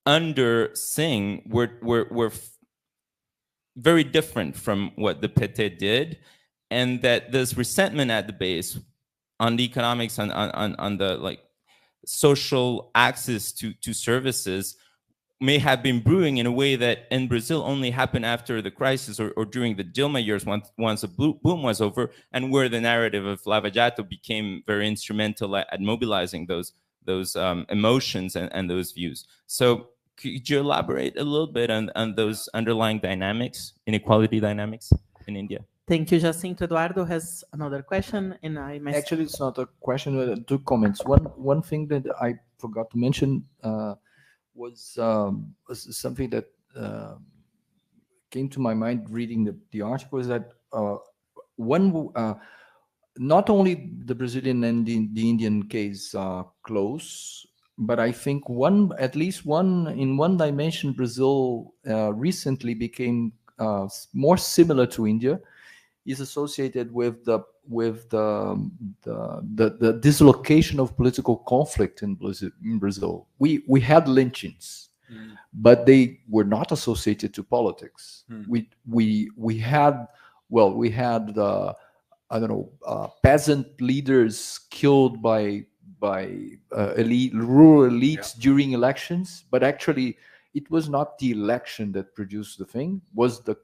under Singh were very different from what the PT did, and that there's resentment at the base on the economics, on the like social access to services, may have been brewing in a way that in Brazil only happened after the crisis or during the Dilma years, once the boom was over, and where the narrative of Lava Jato became very instrumental at mobilizing those emotions and those views. So could you elaborate a little bit on those underlying dynamics, inequality dynamics in India? Thank you, Jacinto. Eduardo has another question, and Actually, it's not a question, 2 comments. One thing that I forgot to mention was something that came to my mind reading the article, is that not only the Brazilian and the Indian case are close, but I think at least in one dimension, Brazil recently became more similar to India, is associated with the dislocation of political conflict in Brazil. We had lynchings, but they were not associated to politics. We had I don't know, peasant leaders killed by rural elites during elections, but actually it was not the election that produced the thing. Was the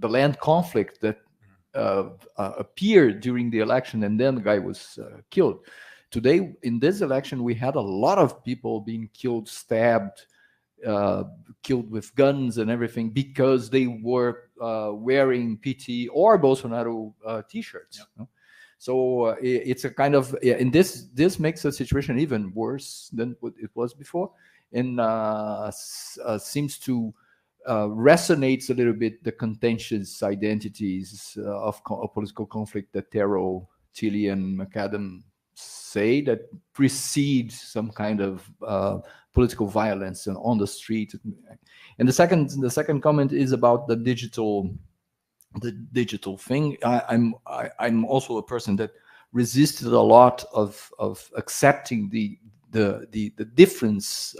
land conflict that appeared during the election, and then the guy was killed. Today, in this election, we had a lot of people being killed, stabbed, killed with guns and everything, because they were wearing PT or Bolsonaro t-shirts. Yep. So it's a kind of, and this makes the situation even worse than what it was before, and seems to resonates a little bit the contentious identities of political conflict that Terrell, Tilly, and McAdam say that precede some kind of political violence on the street. And the second comment is about the digital thing. I'm also a person that resisted a lot of accepting the difference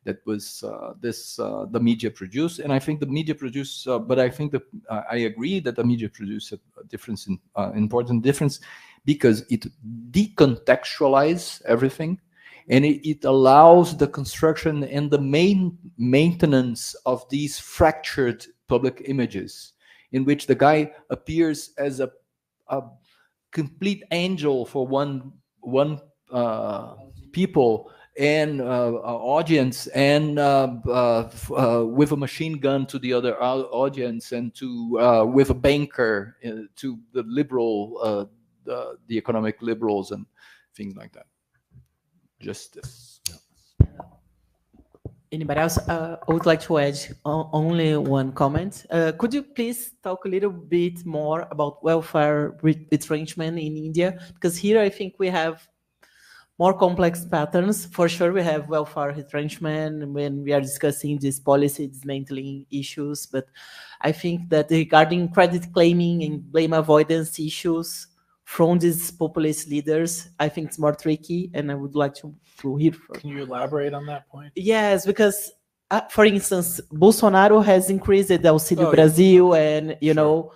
that was the media produced, and I think the media produced. But I think that I agree that the media produced a difference, important difference, because it decontextualizes everything, and it allows the construction and the maintenance of these fractured public images, in which the guy appears as a complete angel for one people and audience, and with a machine gun to the other audience, and to with a banker to the liberal, the economic liberals and things like that. Justice. Anybody else? I would like to add only one comment. Could you please talk a little bit more about welfare retrenchment in India? Because here I think we have more complex patterns. For sure, we have welfare retrenchment when we are discussing these policy dismantling issues. But I think that regarding credit claiming and blame avoidance issues from these populist leaders, I think it's more tricky, and I would like to hear from. Can you elaborate on that point? Yes, because for instance, Bolsonaro has increased the Auxílio Brasil, and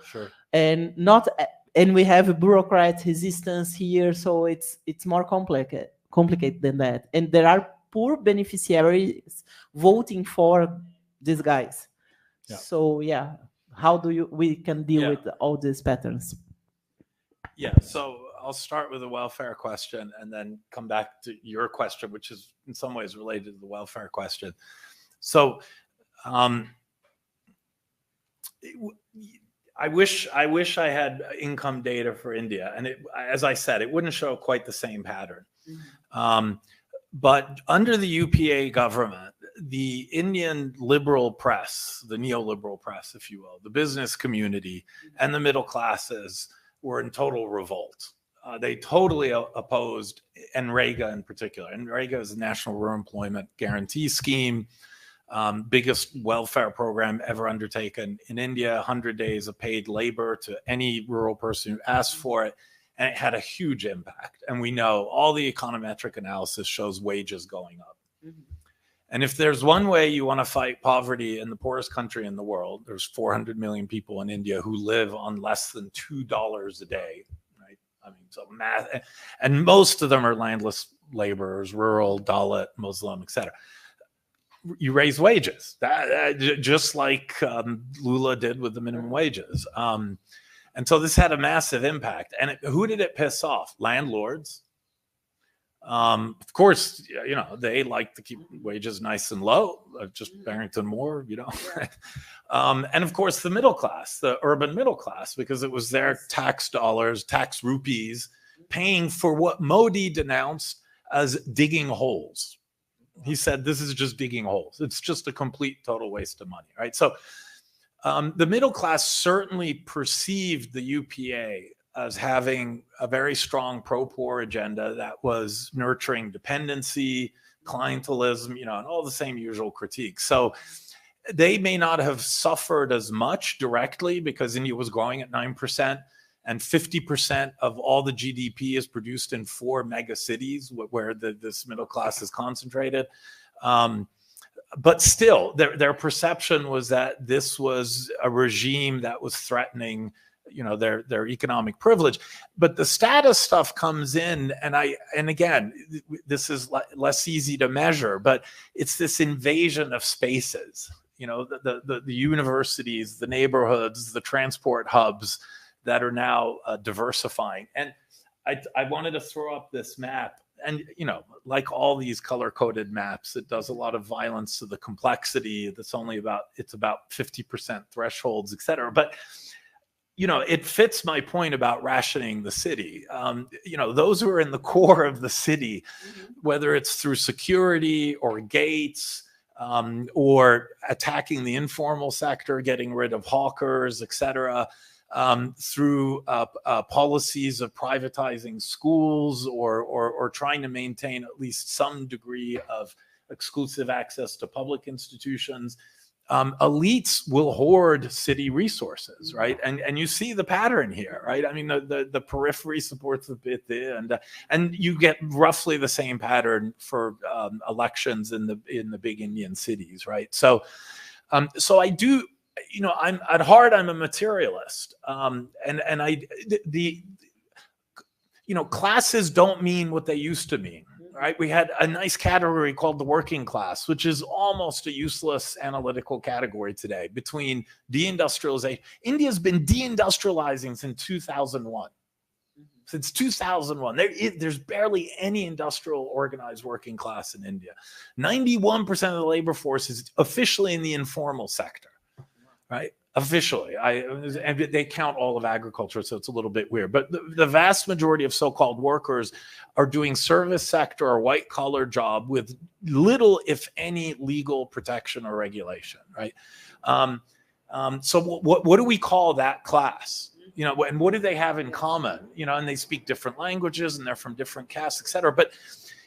Sure. and we have a bureaucrat resistance here, so it's more complicated than that. And there are poor beneficiaries voting for these guys. Yeah. So how we can deal with all these patterns? Yeah, so I'll start with the welfare question and then come back to your question, which is in some ways related to the welfare question. So I wish I had income data for India, and as I said, it wouldn't show quite the same pattern. But under the UPA government, the Indian liberal press, the neoliberal press, if you will, the business community and the middle classes were in total revolt. They totally opposed NREGA in particular. NREGA is the National Rural Employment Guarantee Scheme, biggest welfare program ever undertaken in India, 100 days of paid labor to any rural person who asked for it. And it had a huge impact. And we know all the econometric analysis shows wages going up. Mm-hmm. And if there's one way you want to fight poverty in the poorest country in the world, there's 400 million people in India who live on less than $2 a day, right? I mean, so math, and most of them are landless laborers, rural, Dalit, Muslim, etc. you raise wages, just like Lula did with the minimum wages. And so this had a massive impact. And who did it piss off? Landlords. Of course, you know, they like to keep wages nice and low, just Barrington Moore, you know. And of course, the middle class, the urban middle class, because it was their tax dollars, tax rupees, paying for what Modi denounced as digging holes. He said, this is just digging holes. It's just a complete, total waste of money, right? So the middle class certainly perceived the UPA as having a very strong pro-poor agenda that was nurturing dependency, clientelism, you know, and all the same usual critiques. So they may not have suffered as much directly because India was growing at 9%, and 50% of all the GDP is produced in 4 mega cities where this middle class is concentrated. But still, their perception was that this was a regime that was threatening, you know, their economic privilege. But the status stuff comes in, and again, this is less easy to measure, but it's this invasion of spaces. You know, the universities, the neighborhoods, the transport hubs that are now diversifying. And I wanted to throw up this map. And, you know, like all these color-coded maps, it does a lot of violence to the complexity. It's about 50% thresholds, et cetera. But, you know, it fits my point about rationing the city. You know, those who are in the core of the city, whether it's through security or gates, or attacking the informal sector, getting rid of hawkers, et cetera, through policies of privatizing schools or trying to maintain at least some degree of exclusive access to public institutions. Elites will hoard city resources, right? And you see the pattern here, right? I mean, the periphery supports the bit there, and you get roughly the same pattern for elections in the big Indian cities, right? So I do. You know, I'm at heart, I'm a materialist, you know, classes don't mean what they used to mean, right? We had a nice category called the working class, which is almost a useless analytical category today. Between deindustrialization, India's been deindustrializing since 2001. Since 2001, there's barely any industrial organized working class in India. 91% of the labor force is officially in the informal sector. Right, officially, and they count all of agriculture, so it's a little bit weird. But the vast majority of so-called workers are doing service sector or white-collar job with little, if any, legal protection or regulation. Right. So what do we call that class? You know, and what do they have in common? You know, and they speak different languages, and they're from different castes, et cetera. But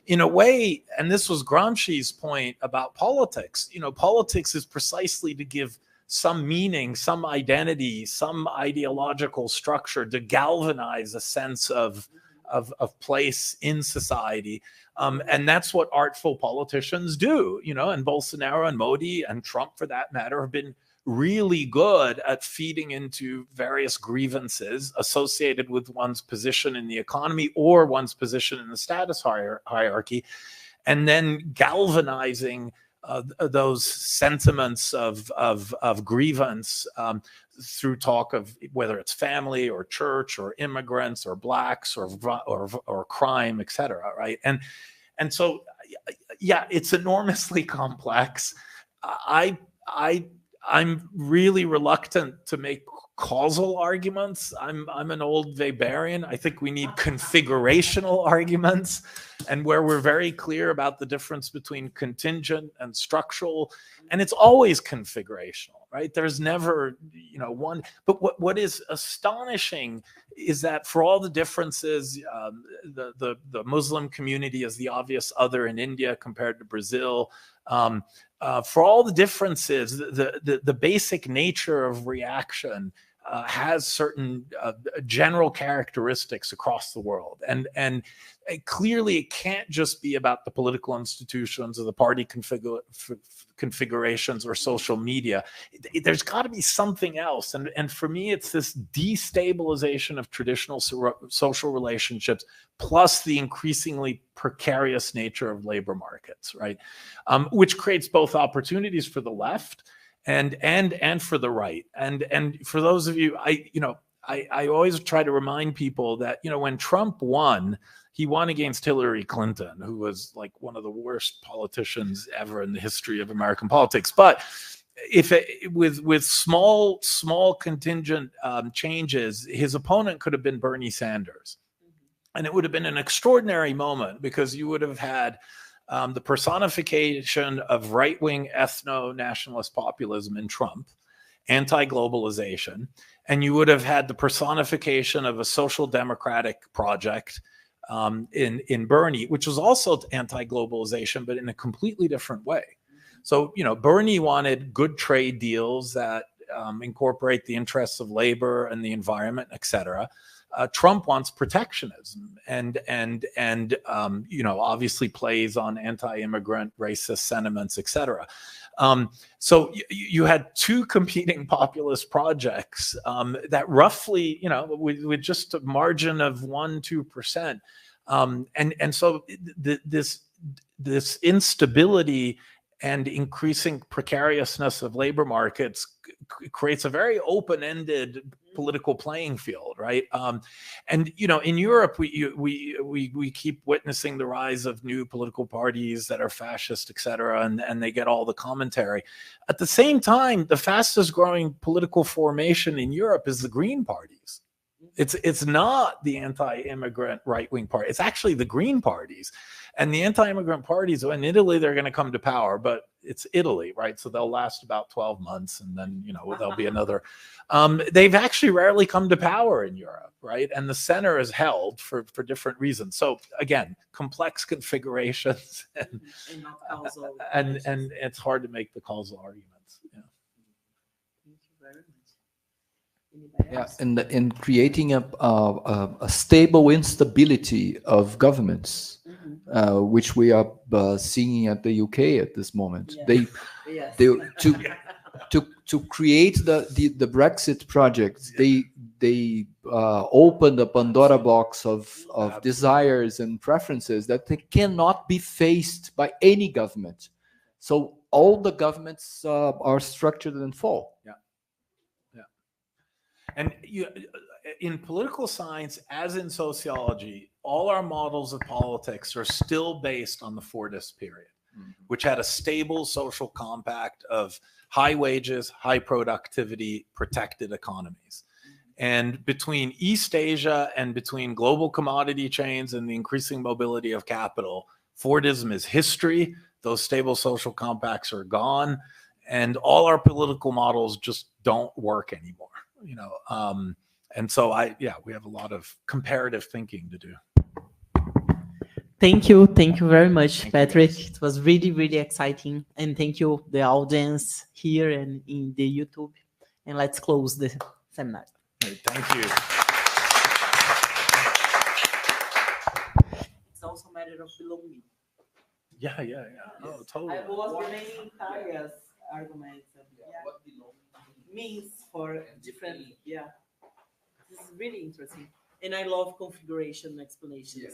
in a way, and this was Gramsci's point about politics. You know, politics is precisely to give some meaning, some identity, some ideological structure to galvanize a sense of place in society. And that's what artful politicians do, you know, and Bolsonaro and Modi and Trump, for that matter, have been really good at feeding into various grievances associated with one's position in the economy or one's position in the status hierarchy, and then galvanizing those sentiments of grievance through talk of whether it's family or church or immigrants or blacks or crime, et cetera, right? And so, yeah, it's enormously complex. I'm really reluctant to make causal arguments. I'm an old Weberian. I think we need configurational arguments, and where we're very clear about the difference between contingent and structural, and it's always configurational, right? There's never, you know, one. But what is astonishing is that for all the differences, the Muslim community is the obvious other in India compared to Brazil. For all the differences, the basic nature of reaction has certain general characteristics across the world, and clearly it can't just be about the political institutions or the party configurations or social media. There's got to be something else, and for me, it's this destabilization of traditional social relationships plus the increasingly precarious nature of labor markets, right? Which creates both opportunities for the left and for the right. And for those of you, I always try to remind people that, when Trump won, he won against Hillary Clinton, who was like one of the worst politicians ever in the history of American politics. But with small contingent changes, his opponent could have been Bernie Sanders. And it would have been an extraordinary moment, because you would have had the personification of right-wing ethno-nationalist populism in Trump, anti-globalization, and you would have had the personification of a social democratic project in Bernie, which was also anti-globalization, but in a completely different way. So, Bernie wanted good trade deals that incorporate the interests of labor and the environment, et cetera. Trump wants protectionism and obviously plays on anti-immigrant, racist sentiments, et cetera. So you had two competing populist projects that roughly, with just a margin of 1-2%. And so this instability and increasing precariousness of labor markets creates a very open-ended political playing field, right? And in Europe, we keep witnessing the rise of new political parties that are fascist, et cetera, and they get all the commentary. At the same time, the fastest growing political formation in Europe is the Green parties. It's not the anti-immigrant right-wing party. It's actually the Green parties. And the anti-immigrant parties, in Italy, they're going to come to power, but it's Italy, right? So they'll last about 12 months, and then, there'll be another. They've actually rarely come to power in Europe, right? And the center is held for different reasons. So again, complex configurations, and it's hard to make the causal arguments. Yeah. Thank you very much. Yeah, and in creating a stable instability of governments, which we are seeing at the UK at this moment. Yes. They to create the Brexit project, they opened a Pandora box of desires and preferences that they cannot be faced by any government. So all the governments are structured and fall. Yeah. And in political science, as in sociology, all our models of politics are still based on the Fordist period, which had a stable social compact of high wages, high productivity, protected economies. And between East Asia and between global commodity chains and the increasing mobility of capital, Fordism is history. Those stable social compacts are gone, and all our political models just don't work anymore. And so we have a lot of comparative thinking to do. Thank you very much, Patrick. It was really, really exciting, and thank you, the audience here and in the YouTube. And let's close the seminar. Thank you. It's also a matter of belonging. Yeah. Oh, totally. I was remaining Taria's arguments. What belonging means for different. Yeah. This is really interesting, and I love configuration explanations.